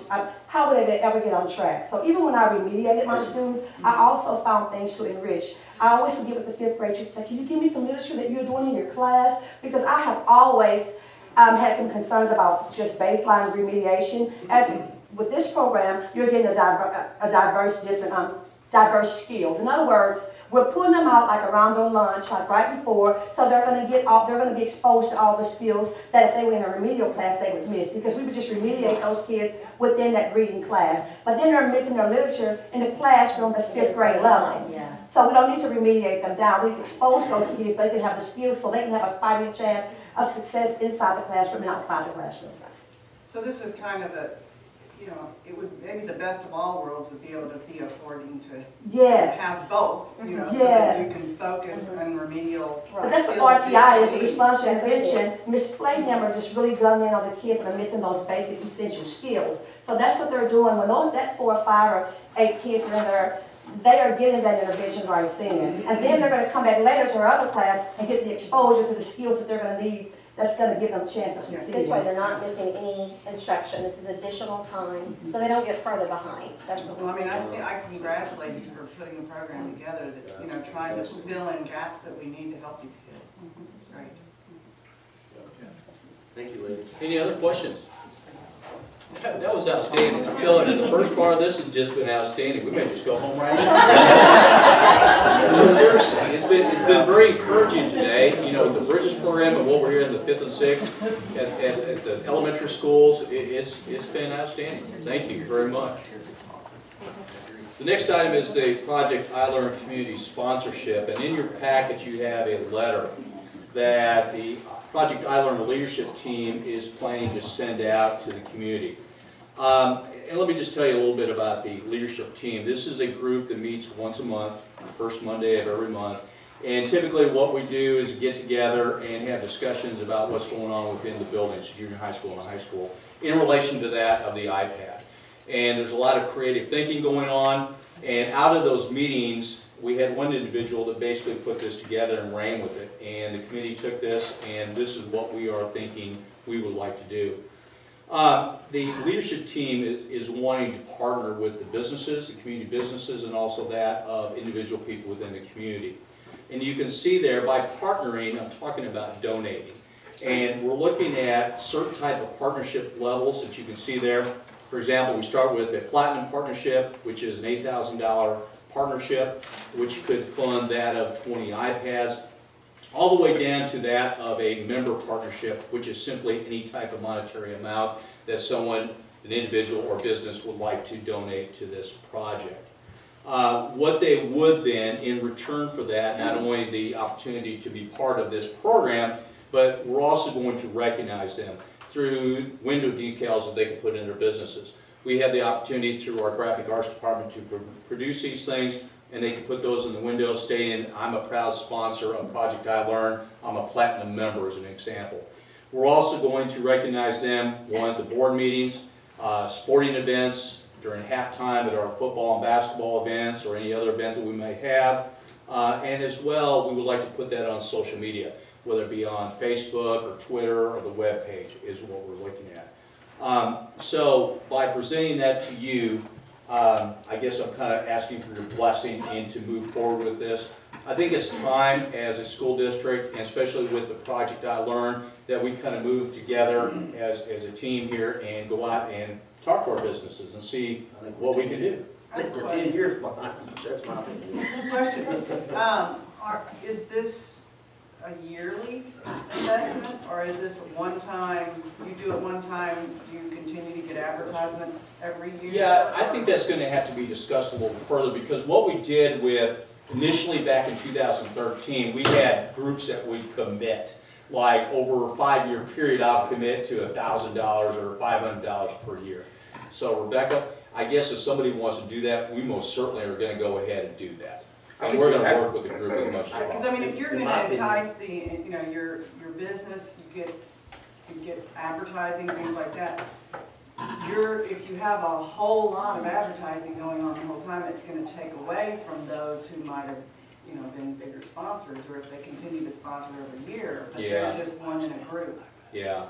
how would they ever get on track? So even when I remediated my students, I also found things to enrich. I always would get with the 5th grade teacher, say, can you give me some literature that you're doing in your class? Because I have always had some concerns about just baseline remediation. As with this program, you're getting diverse skills. In other words, we're putting them out like around their lunch, like right before, so they're going to be exposed to all the skills that if they were in a remedial class they would miss, because we would just remediate those kids within that reading class. But then they're missing their literature in the classroom that's 5th grade level. Yeah. So we don't need to remediate them down. We've exposed those kids so they can have the skills, so they can have a fighting chance of success inside the classroom and outside the classroom. So this is kind of a, you know, it would, maybe the best of all worlds would be able to be affording to have both, you know, so that you can focus on remedial. But that's what RTI is, response to intervention. Ms. Clayham are just really gunning in on the kids that are missing those basic essential skills. So that's what they're doing. When that 4 or 5 or 8 kids are in there, they are getting that intervention right then. And then they're going to come back later to our other class and get the exposure to the skills that they're going to need. That's going to give them a chance of succeeding. This way they're not missing any instruction. This is additional time, so they don't get further behind. That's what Well, I mean, I congratulate you for putting the program together, that, you know, trying to fill in gaps that we need to help these kids. It's great. Thank you, ladies. Any other questions? That was outstanding. I'm telling you, the first part of this has just been outstanding. We may just go home right now. No, seriously, it's been very encouraging today. You know, the Bridges program and what we're hearing in the 5th and 6th at the elementary schools, it's been outstanding. Thank you very much. The next item is the Project I Learn Community Sponsorship, and in your packet you have a letter that the Project I Learn leadership team is planning to send out to the community. And let me just tell you a little bit about the leadership team. This is a group that meets once a month, the first Monday of every month. And typically what we do is get together and have discussions about what's going on within the buildings, junior high school and high school, in relation to that of the iPad. And there's a lot of creative thinking going on. And out of those meetings, we had one individual that basically put this together and ran with it. And the committee took this, and this is what we are thinking we would like to do. The leadership team is wanting to partner with the businesses, the community businesses, and also that of individual people within the community. And you can see there, by partnering, I'm talking about donating. And we're looking at certain type of partnership levels that you can see there. For example, we start with a platinum partnership, which is an $8,000 partnership, which could fund that of 20 iPads, all the way down to that of a member partnership, which is simply any type of monetary amount that someone, an individual or business, would like to donate to this project. What they would then, in return for that, not only the opportunity to be part of this program, but we're also going to recognize them through window decals that they can put in their businesses. We have the opportunity through our graphic arts department to produce these things, and they can put those in the windows stating, I'm a proud sponsor of Project I Learn, I'm a platinum member as an example. We're also going to recognize them, one, at the board meetings, sporting events, during halftime at our football and basketball events, or any other event that we may have. And as well, we would like to put that on social media, whether it be on Facebook or Twitter or the web page is what we're looking at. So by presenting that to you, I guess I'm kind of asking for your blessing and to move forward with this. I think it's time as a school district, and especially with the Project I Learn, that we kind of move together as a team here and go out and talk to our businesses and see what we can do. I think we're 10 years behind. That's my opinion. Question, is this a yearly investment, or is this a one-time, you do it one time, you continue to get advertisement every year? Yeah, I think that's going to have to be discussed a little further, because what we did with, initially back in 2013, we had groups that would commit. Like over a 5-year period, I'll commit to $1,000 or $500 per year. So Rebecca, I guess if somebody wants to do that, we most certainly are going to go ahead and do that. And we're going to work with the group as much as possible. Because I mean, if you're going to entice the, you know, your business, you get advertising, things like that. If you have a whole lot of advertising going on the whole time, it's going to take away from those who might have you know, been bigger sponsors, or if they continue to sponsor every year, but Yeah. they're just one in a group. Yeah,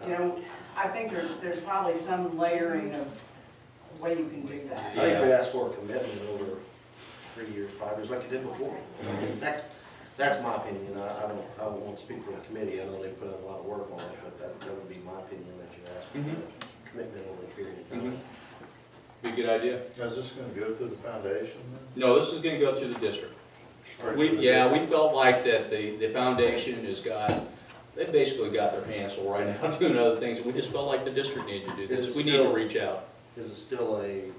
You know, I think there's probably some layering of way you can do that. I think we asked for a commitment over 3 years, 5 years, like you did before. That's my opinion. I don't want to speak for the committee. I know they put in a lot of work on it, but that would be my opinion that you ask for a commitment over a period of time. be a good idea. Is this gonna go through the foundation then? No, this is gonna go through the district. Straight We, to the yeah, district? we felt like that the foundation has got, they basically got their hands full right now doing other things. We just felt like the district needed to do Is this. it We need to still- reach out. Is it still a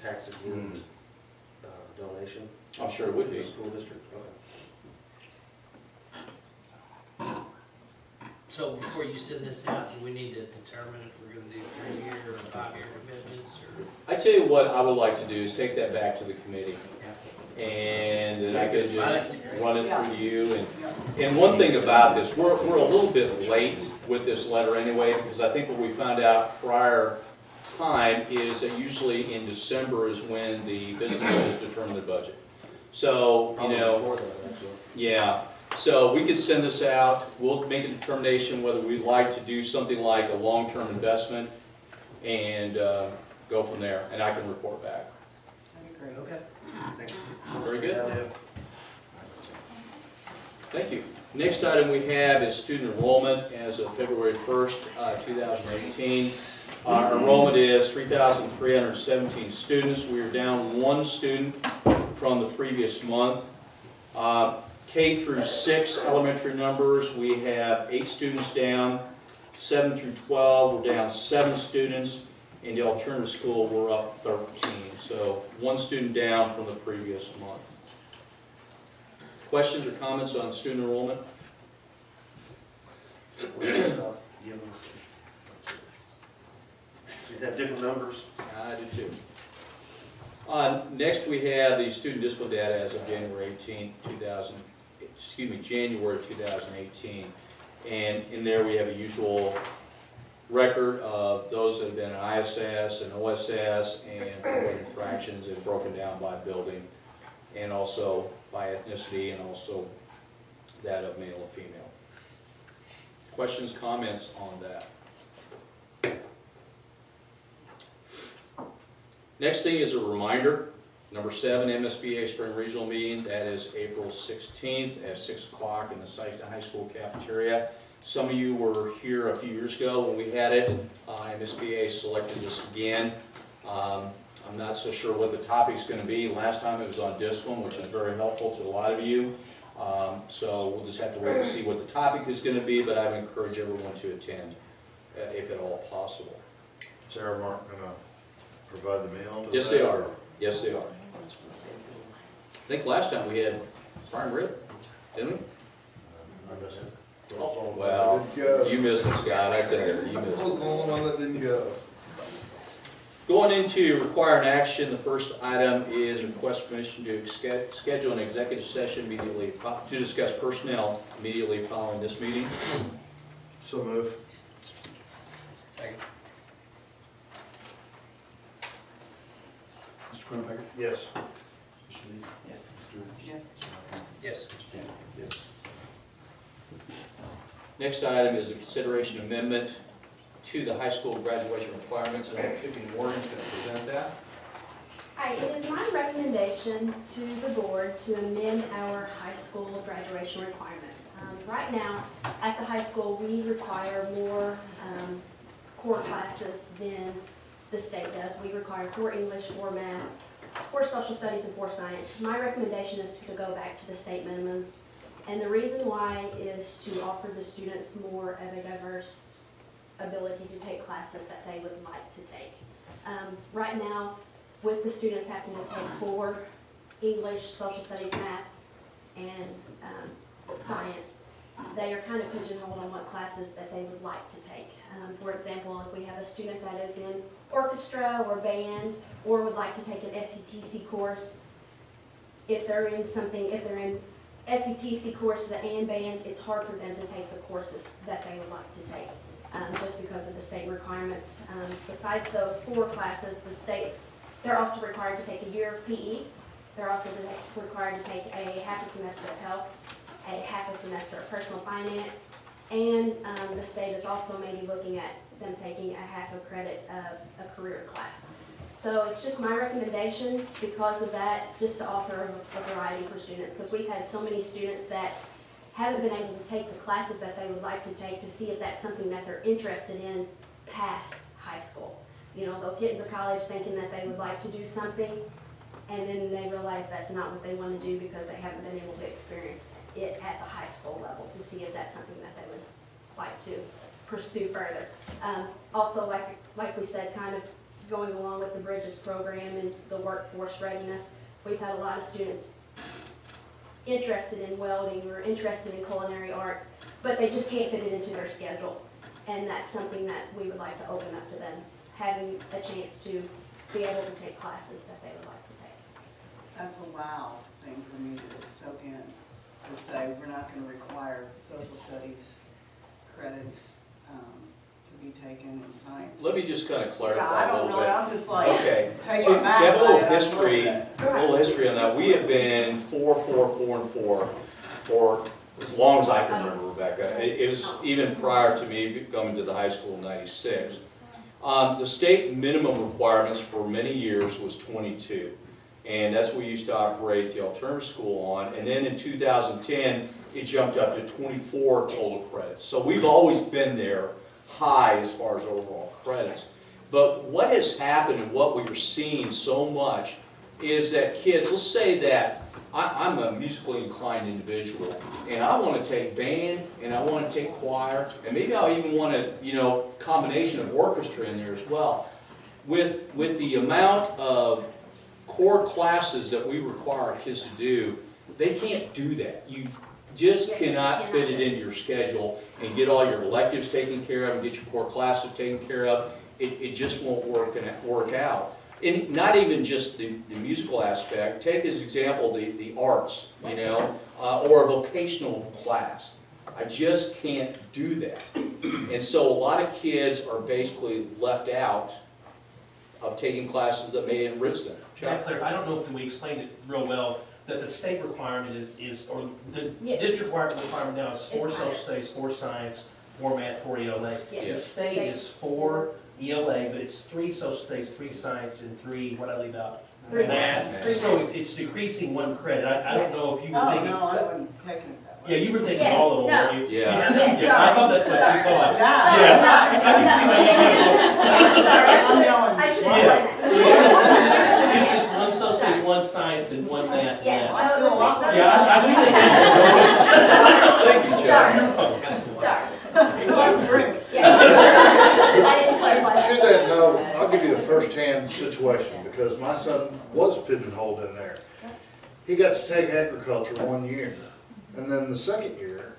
tax exempt donation? I'm sure it would To the be. school district? Okay. So before you send this out, do we need to determine if we're gonna do 3-year or 5-year commitments, or? I tell you what I would like to do is take that back to the committee. And then I could just run it through you. And one thing about this, we're a little bit late with this letter anyway, because I think what we found out prior time is that usually in December is when the businesses determine the budget. So, you Probably know, before that, actually. yeah, so we could send this out, we'll make a determination whether we'd like to do something like a long-term investment and go from there, and I can report back. That'd be great. Okay. Thanks. Very good. Yeah. Thank you. Next item we have is student enrollment as of February 1st, 2018. Our enrollment is 3,317 students. We are down 1 student from the previous month. K through 6 elementary numbers, we have 8 students down. 7 through 12, we're down 7 students. In the alternative school, we're up 13. So 1 student down from the previous month. Questions or comments on student enrollment? We just, give them- So you have different numbers? I do too. Next, we have the student discipline data as of January 18th, January 2018. And in there, we have a usual record of those that have been in ISS and OSS and for infractions and broken down by building and also by ethnicity and also that of male and female. Questions, comments on that? Next thing is a reminder, number 7, MSBA Spring Regional Meeting, that is April 16th at 6 o'clock in the Sikeston High School cafeteria. Some of you were here a few years ago when we had it. MSBA selected this again. I'm not so sure what the topic's going to be. Last time it was on discipline, which is very helpful to a lot of you. So we'll just have to wait and see what the topic is going to be, but I would encourage everyone to attend, if at all possible. Sarah Mark gonna provide the meal? Yes, they are. Yes, they are. I think last time we had prime rib, didn't we? I missed it. Oh, well, you missed it, Scott, I tell you, you missed it. was the only one that didn't go. Going into required action, the first item is request permission to schedule an executive session immediately to discuss personnel immediately following this meeting. So move. Second. Mr. Quinnebacker? Yes. Mr. Lees? Yes. Mr. Yes. Yes. Mr. Campbell? Yes. Next item is a consideration amendment to the high school graduation requirements, and Tiffany Morgan's going to present that. Hi, it is my recommendation to the board to amend our high school graduation requirements. Right now, at the high school, we require more core classes than the state does. We require 4 English, 4 math, 4 social studies, and 4 science. My recommendation is to go back to the state minimums. And the reason why is to offer the students more of a diverse ability to take classes that they would like to take. Right now, with the students having to take 4 English, social studies, math, and science, they are kind of pigeonholed on what classes that they would like to take. For example, if we have a student that is in orchestra or band or would like to take an SETC course, if they're in SETC courses and band, it's hard for them to take the courses that they would like to take. Just because of the state requirements. Besides those 4 classes, they're also required to take a year of PE, They're also required to take a half a semester of health, a half a semester of personal finance, and the state is also maybe looking at them taking a half a credit of a career class. So it's just my recommendation because of that, just to offer a variety for students, because we've had so many students that haven't been able to take the classes that they would like to take to see if that's something that they're interested in past high school. You know, they'll get into college thinking that they would like to do something, and then they realize that's not what they want to do because they haven't been able to experience it at the high school level to see if that's something that they would like to pursue further. Also, like we said, kind of going along with the Bridges program and the workforce readiness, we've had a lot of students interested in welding or interested in culinary arts, but they just can't fit it into their schedule. And that's something that we would like to open up to them, having a chance to be able to take classes that they would like to take. That's a wow thing for me to soak in, to say we're not going to require social studies credits to be taken in science. Let me just kind of clarify I a don't little know, bit. I'm just like, Okay. take To it back. have a little I don't history, know. a little history on that. We have been 4, 4, 4, and 4 for as long as I can remember, Rebecca. It was even prior to me coming to the high school in '96. The state minimum requirements for many years was 22. And that's what we used to operate the alternative school on. And then in 2010, it jumped up to 24 total credits. So we've always been there high as far as overall credits. But what has happened and what we are seeing so much is that kids, let's say that I'm a musically inclined individual and I want to take band and I want to take choir and maybe I even want to, you know, combination of orchestra in there as well. With the amount of core classes that we require our kids to do, they can't do that. You just cannot fit it into your schedule and get all your electives taken care of and get your core classes taken care of. It just won't work out. And not even just the musical aspect. Take as example the arts, you know, or a vocational class. I just can't do that. And so a lot of kids are basically left out of taking classes that may enrich them. Can I clarify? I don't know if we explained it real well, that the state requirement is or the district requirement now is 4 social studies, 4 science, 4 math, 4 ELA. Yes. The state is 4 ELA, but it's 3 social studies, 3 science, and 3, what I leave out? 3 math. So it's decreasing 1 credit. I don't know if you were thinking. No, I wouldn't take it that way. Yeah, you were thinking all of them, weren't you? Yeah. Yes, Yeah, I thought that's what she thought. Yeah. I can see my I should Yeah. explain So that. it's just 1 social studies, 1 science, and 1 math. and Yes. math. Yeah, I knew they had Thank you, John. Sorry. Drink. I didn't clarify. To that note, I'll give you a first-hand situation, because my son was pigeonholed in there. He got to take agriculture 1 year, and then the second year,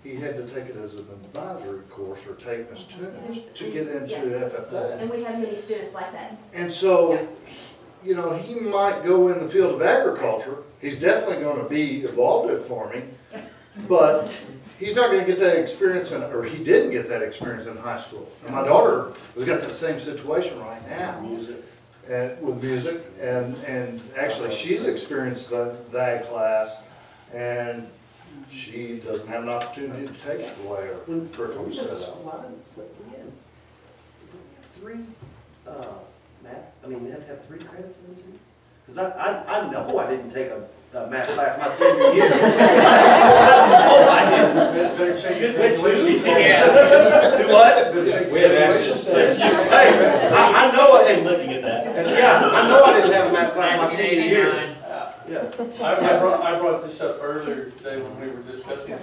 he had to take it as an advisory course or take Miss Tunes to get into Yes. FFA. And we have many students like that. And so, you know, he might go in the field of agriculture, he's definitely gonna be involved in farming, but he's not gonna get that experience, or he didn't get that experience in high school. And my daughter has got that same situation right now. Music. And with music, and actually she's experienced that class, and she doesn't have an opportunity to take it the way her curriculum set up. We have 3 math, I mean, we have to have 3 credits in it? Because I know I didn't take a math class my senior year. Oh, I didn't. Good news. Yeah. Do what? We have access to Hey, I know I didn't. looking at that. Yeah, I know I didn't have a math class my senior year. Yeah. I brought this up earlier today when we were discussing it.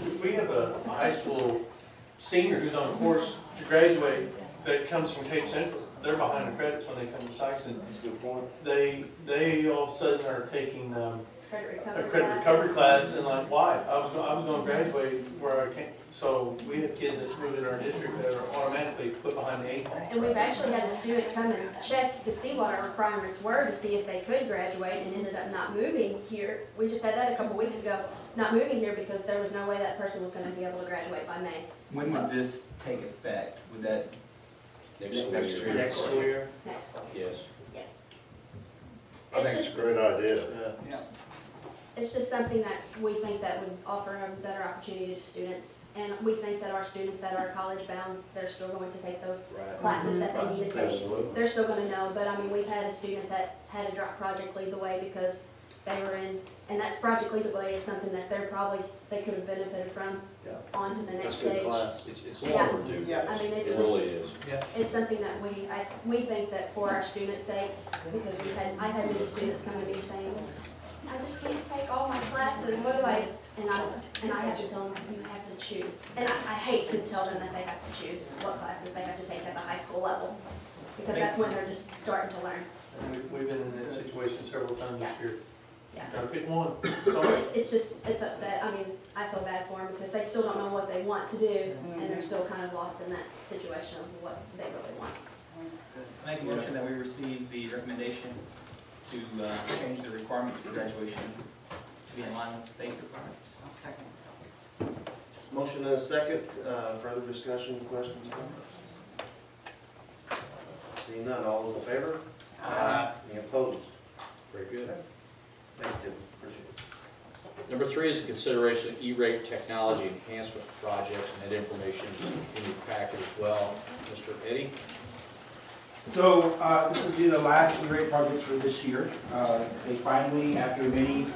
If we have a high school senior who's on course to graduate that comes from Cape Central, they're behind the credits when they come to Sikeston. That's a good point. They all of a sudden are taking a Credit credit recovery class and like, why? I was going to graduate where I can't. So we have kids that move in our district that are automatically put behind the 8 ball. And we've actually had a student come and check to see what our requirements were, to see if they could graduate, and ended up not moving here. We just had that a couple weeks ago, not moving here because there was no way that person was going to be able to graduate by May. When would this take effect? Would that? Next school year. Next school year. Next school. Yes. Yes. I think it's a great idea. Yeah. It's just something that we think that would offer a better opportunity to students. And we think that our students that are college bound, they're still going to take those Right. classes that they need to take. Absolutely. They're still gonna know, but I mean, we've had a student that had a drop project lead the way because they were in, and that project lead the way is something that they could have benefited from Yeah. on to the next That's a good stage. class. It's Yeah. long overdue. Yeah. I mean, it's It just, really is. it's something that we think that for our students' sake, because I've had many students come to me saying, I just can't take all my classes, what do I, and I have to tell them, you have to choose. And I hate to tell them that they have to choose what classes they have to take at the high school level, because that's when they're just starting to learn. And we've been in that situation several times this year. Yeah. Gotta pick one. Sorry. It's upset, I mean, I feel bad for them because they still don't know what they want to do, and they're still kind of lost in that situation of what they really want. I make a motion that we receive the recommendation to change the requirements for graduation to be in line with state requirements. I'll second. Motion and a second, further discussion, questions, comments? Seeing none, all those in favor? Any opposed? Very good. Thank you, Tim, appreciate it. Number 3 is consideration of E-rate technology enhancement projects, and that information is in your packet as well. Mr. Eddie? So this will be the last E-rate project for this year. They finally, after many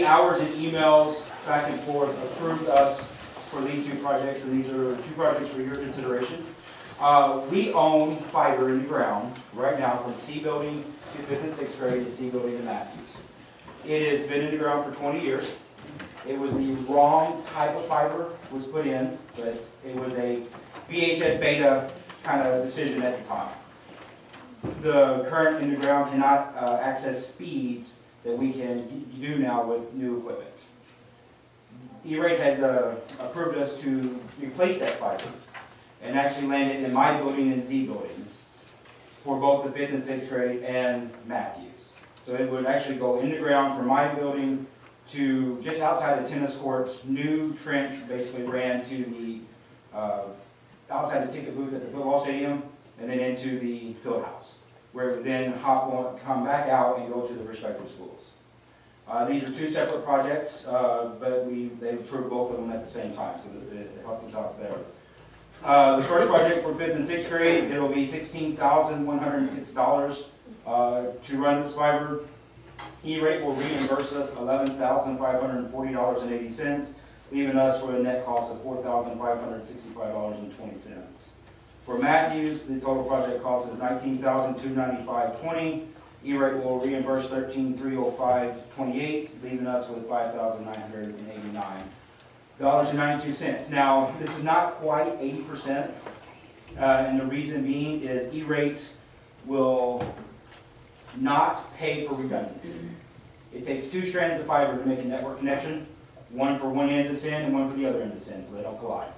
hours and emails back and forth, approved us for these 2 projects, and these are 2 projects for your consideration. We own fiber in the ground right now from C building to 5th and 6th grade to C building to Matthews. It has been in the ground for 20 years. It was the wrong type of fiber was put in, but it was a VHS beta kind of decision at the time. The current in the ground cannot access speeds that we can do now with new equipment. E-rate has approved us to replace that fiber and actually land it in my building and Z building for both the 5th and 6th grade and Matthews. So it would actually go in the ground from my building to just outside the tennis courts, new trench basically ran to the outside the ticket booth at the football stadium, and then into the field house, where it would then come back out and go to the respective schools. These are 2 separate projects, but they approved both of them at the same time, so it helps us out there. The first project for 5th and 6th grade, it'll be $16,106 to run this fiber. E-rate will reimburse us $11,540.80, leaving us with a net cost of $4,565.20. For Matthews, the total project cost is $19,295.20. E-rate will reimburse $13,305.28, leaving us with $5,989.92. Now, this is not quite 80%, and the reason being is E-rate will not pay for redundancy. It takes 2 strands of fiber to make a network connection, one for one end to send and one for the other end to send, so they don't collide.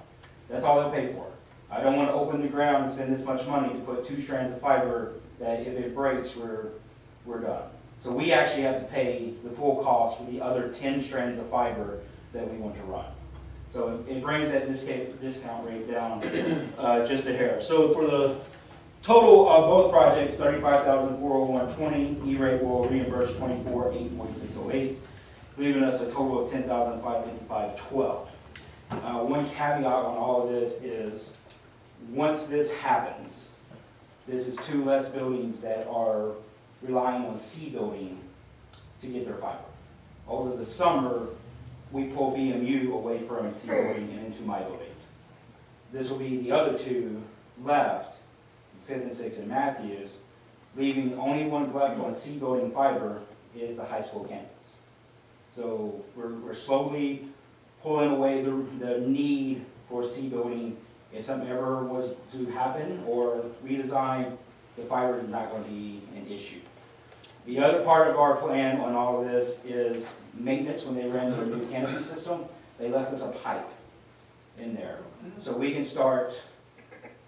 That's all they'll pay for. I don't want to open the ground and spend this much money to put 2 strands of fiber that if it breaks, we're done. So we actually have to pay the full cost for the other 10 strands of fiber that we want to run. So it brings that discount rate down just a hair. So for the total of both projects, $35,401.20, E-rate will reimburse $24,846.08, leaving us a total of $10,555.12. One caveat on all of this is, once this happens, this is 2 less buildings that are relying on C building to get their fiber. Over the summer, we pull BMU away from C building and into my building. This will be the other 2 left, 5th and 6th and Matthews, leaving only ones left on C building fiber is the high school campus. So we're slowly pulling away the need for C building. If something ever was to happen or redesign, the fiber is not going to be an issue. The other part of our plan on all of this is maintenance. When they ran their new canopy system, they left us a pipe in there. So we can start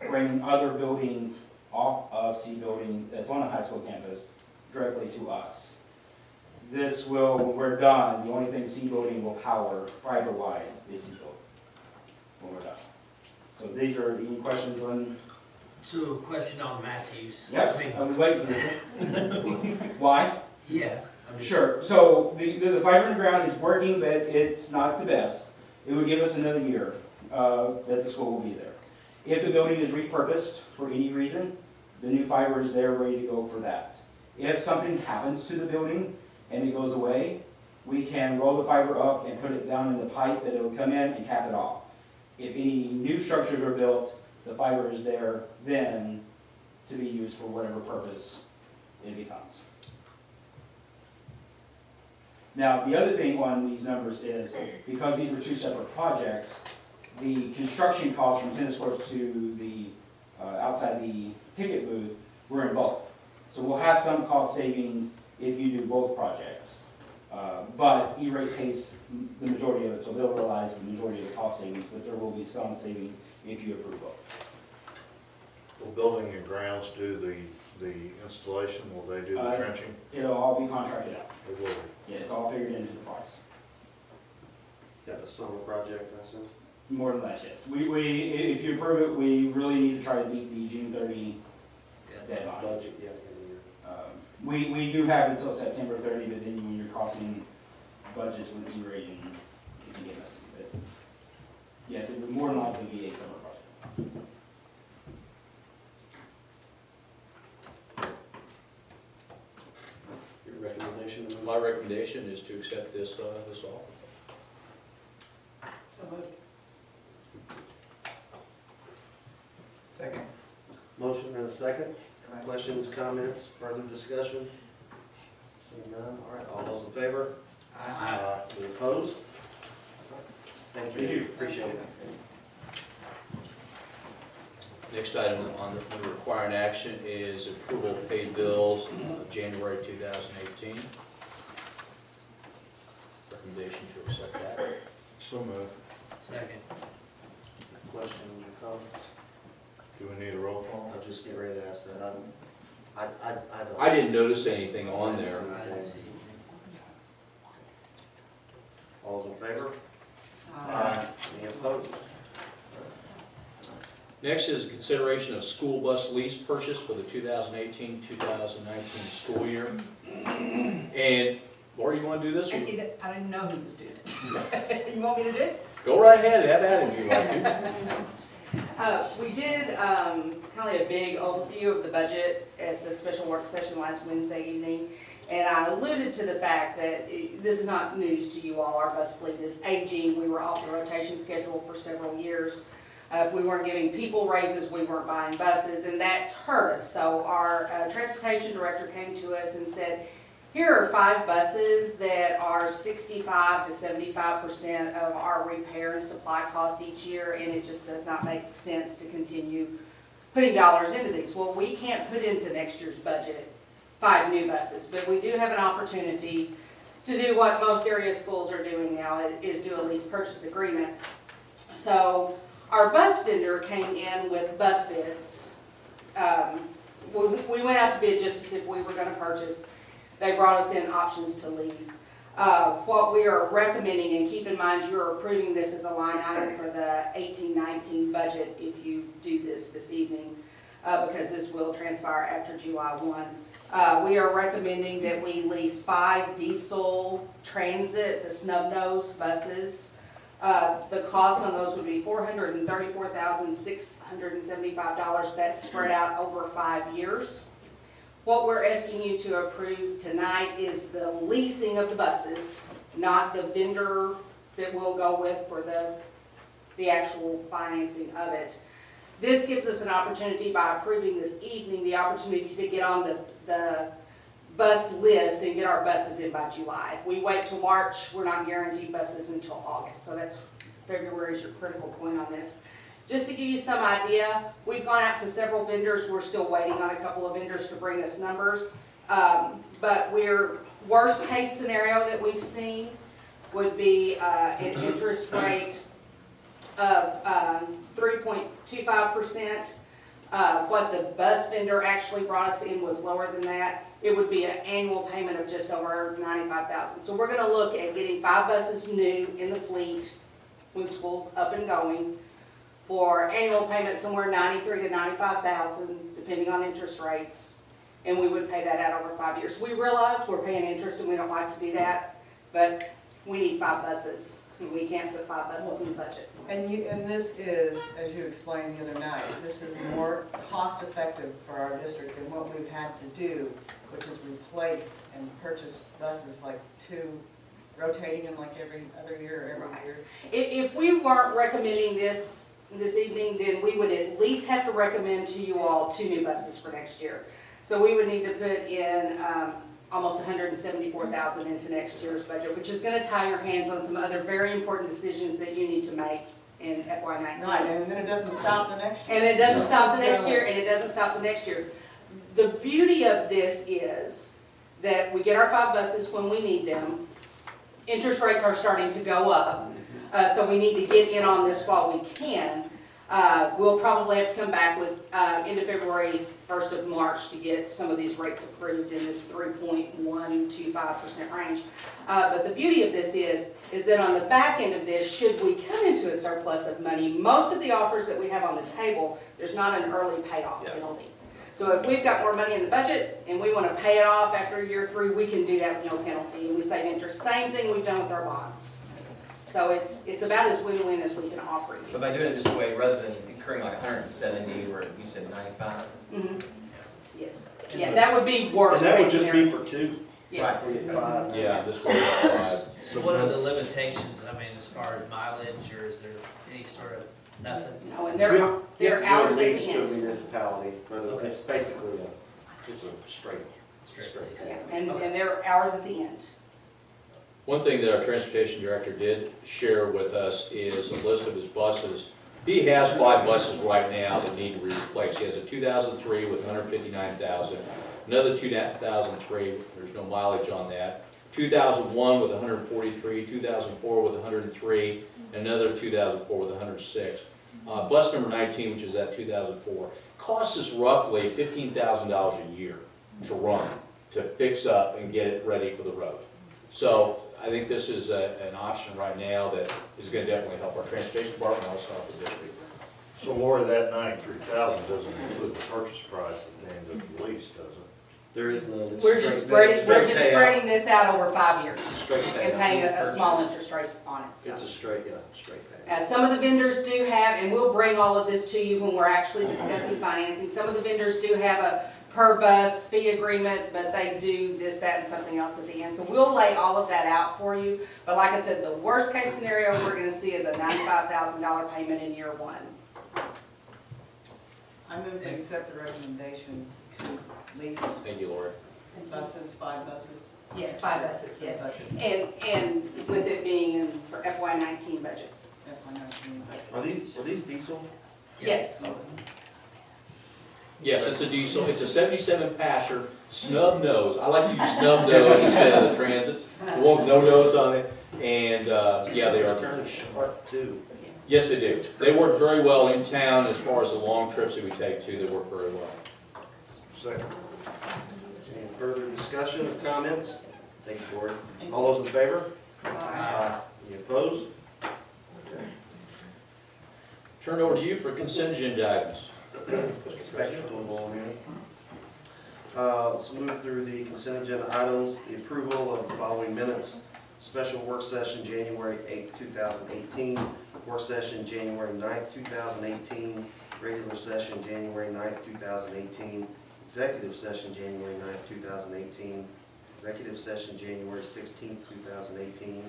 bringing other buildings off of C building that's on a high school campus directly to us. This will, when we're done, the only thing C building will power fiber-wise is C building when we're done. So these are any questions on? So, a question on Matthews. Yep, I was waiting for this. Why? Yeah. I'm just- Sure, so the fiber in the ground is working, but it's not the best. It would give us another year that the school will be there. If the building is repurposed for any reason, the new fiber is there ready to go for that. If something happens to the building and it goes away, we can roll the fiber up and put it down in the pipe that it'll come in and cap it off. If any new structures are built, the fiber is there then to be used for whatever purpose it becomes. Now, the other thing on these numbers is, because these were two separate projects, the construction costs from tennis courts to the, outside the ticket booth were in both. So we'll have some cost savings if you do both projects. But E-rate pays the majority of it, so they'll realize the majority of the cost savings, but there will be some savings if you approve both. Will building and grounds do the installation? Will they do the trenching? It'll all be contracted out. It will be. Yeah, it's all figured into the price. Got a summer project, I assume? More than less, yes. If you approve it, we really need to try to beat the June 30 deadline. Budget, yeah. We do have until September 30, but then when you're crossing budgets with E-rate, it can get messy. But yes, it would more than likely be a summer project. Your recommendation? My recommendation is to accept this offer. So moved. Second. Motion and a second. Questions, comments, further discussion? Seeing none, all right, all those in favor? Aye. Any opposed? Thank you. Appreciate it. Next item on the required action is approval of paid bills, January 2018. Recommendation to accept that. So move. Second. Questions or comments? Do we need a roll call? I'll just get ready to ask that. I don't. I didn't notice anything on there. I didn't see. All those in favor? Aye. Any opposed? Next is consideration of school bus lease purchase for the 2018-2019 school year. And Laura, you want to do this? I didn't know who was doing it. You want me to do it? Go right ahead, have at it if you'd like to. We did kind of a big overview of the budget at the special work session last Wednesday evening. And I alluded to the fact that this is not news to you all. Our bus fleet is aging. We were off the rotation schedule for several years. If we weren't giving people raises, we weren't buying buses, and that's hurt us. So our transportation director came to us and said, here are 5 buses that are 65 to 75% of our repair and supply cost each year, and it just does not make sense to continue putting dollars into these. Well, we can't put into next year's budget 5 new buses, but we do have an opportunity to do what most area schools are doing now, is do a lease purchase agreement. So our bus vendor came in with bus bids. We went out to bid just to see if we were going to purchase. They brought us in options to lease. What we are recommending, and keep in mind you are approving this as a line item for the 18-19 budget if you do this evening, because this will transpire after July 1. We are recommending that we lease 5 diesel transit, the snub nose buses. The cost on those would be $434,675. That's spread out over 5 years. What we're asking you to approve tonight is the leasing of the buses, not the vendor that we'll go with for the actual financing of it. This gives us an opportunity, by approving this evening, the opportunity to get on the bus list and get our buses in by July. If we wait till March, we're not guaranteed buses until August. So that's February is your critical point on this. Just to give you some idea, we've gone out to several vendors. We're still waiting on a couple of vendors to bring us numbers. But worst case scenario that we've seen would be an interest rate of 3.25%. What the bus vendor actually brought us in was lower than that. It would be an annual payment of just over $95,000. So we're going to look at getting 5 buses new in the fleet when school's up and going, for annual payment somewhere $93,000 to $95,000, depending on interest rates. and we would pay that out over 5 years. We realize we're paying interest and we don't like to do that, but we need 5 buses, and we can't put 5 buses in the budget. And this is, as you explained the other night, this is more cost effective for our district than what we've had to do, which is replace and purchase buses like 2, rotating them like every other year, every year. If we weren't recommending this evening, then we would at least have to recommend to you all 2 new buses for next year. So we would need to put in almost $174,000 into next year's budget, which is going to tie your hands on some other very important decisions that you need to make in FY19. Right, and then it doesn't stop the next year. And it doesn't stop the next year, and it doesn't stop the next year. The beauty of this is that we get our 5 buses when we need them. Interest rates are starting to go up, so we need to get in on this while we can. We'll probably have to come back with end of February, 1st of March to get some of these rates approved in this 3.125% range. But the beauty of this is that on the back end of this, should we come into a surplus of money, most of the offers that we have on the table, there's not an early payoff penalty. So if we've got more money in the budget and we want to pay it off after year 3, we can do that with no penalty, and we save interest. Same thing we've done with our bonds. So it's about as win-win as we can offer you. But by doing it this way, rather than incurring like 170, or you said 95? Mm-hmm. Yes. Yeah, that would be worse. And that would case just be scenario. for 2? Yeah. We get 5. Yeah, this was 5. So what are the limitations, I mean, as far as mileage, or is there any sort of nothing? No, and there are hours at the Lease to a end. municipality, but it's basically it's a straight. Yeah, and there are hours at the end. One thing that our transportation director did share with us is a list of his buses. He has 5 buses right now that need to be replaced. He has a 2003 with 159,000, another 2003, there's no mileage on that, 2001 with 143, 2004 with 103, and another 2004 with 106. Bus number 19, which is that 2004, costs us roughly $15,000 a year to run, to fix up and get it ready for the road. So I think this is an option right now that is going to definitely help our transportation department, also help the district. So more of that 93,000 doesn't include the purchase price at the end of the lease, does it? There is none. We're just spreading this out over 5 years Straight pay. and paying a small interest rate on it. So. It's a straight pay. Some of the vendors do have, and we'll bring all of this to you when we're actually discussing financing, some of the vendors do have a per bus fee agreement, but they do this, that, and something else at the end. So we'll lay all of that out for you. But like I said, the worst case scenario we're going to see is a $95,000 payment in year 1. I move to accept the recommendation to lease Thank you, Lori. buses, 5 buses. Yes, 5 buses, yes. And with it being in for FY19 budget. FY19. Are these diesel? Yes. Yes, it's a diesel, it's a 77 passer, snub nose. I like to use snub nose instead of the transits. It won't no nose on it, and yeah, they are. Turn sharp too. Yes, they do. They work very well in town as far as the long trips that we take too. They work very well. Second. Any further discussion or comments? Thank you, Board. All those in favor? Aye. Any opposed? Okay. Turn it over to you for consent agenda items. Let's move through the consent agenda items. The approval of the following minutes. Special work session, January 8th, 2018. Work session, January 9th, 2018. Regular session, January 9th, 2018. Executive session, January 9th, 2018. Executive session, January 16th, 2018.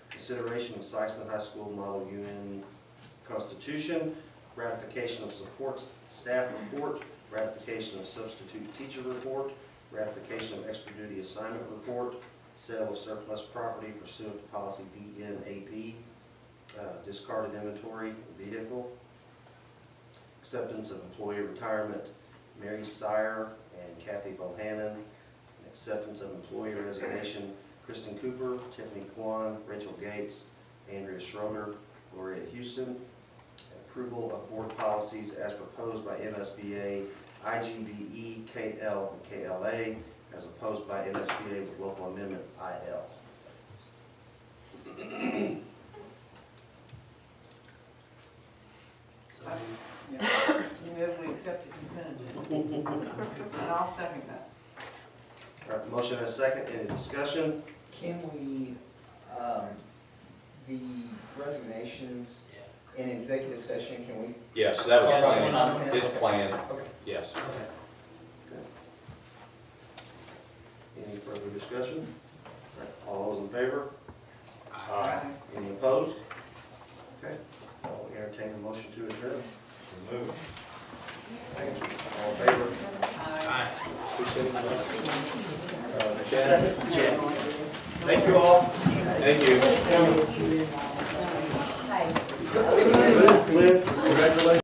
Consideration of Sikeston High School Model UN Constitution. Ratification of support staff report. Ratification of substitute teacher report. Ratification of extra duty assignment report. Sale of surplus property pursuant to policy DNAP. Discarded inventory vehicle. Acceptance of employee retirement, Mary Sire and Kathy Bohannon. Acceptance of employee resignation, Kristen Cooper, Tiffany Kwan, Rachel Gates, Andrea Schroeder, Gloria Houston. Approval of board policies as proposed by MSBA, IGBE, KL, and KLA, as opposed by MSBA with local amendment IL. You move we accept the definitive. And I'll second that. All right, motion and a second, any discussion? Can we, the resignations in executive session, can we? Yes, that was Start on planned, content? it's Okay. planned, Okay. yes. Any further discussion? All right, all those in favor? Aye. Any opposed? Okay, I'll entertain a motion to adjourn. Move. Thank you. All in favor? Aye. Second? Yes. Thank you all. Thank you. Lynn, congratulations.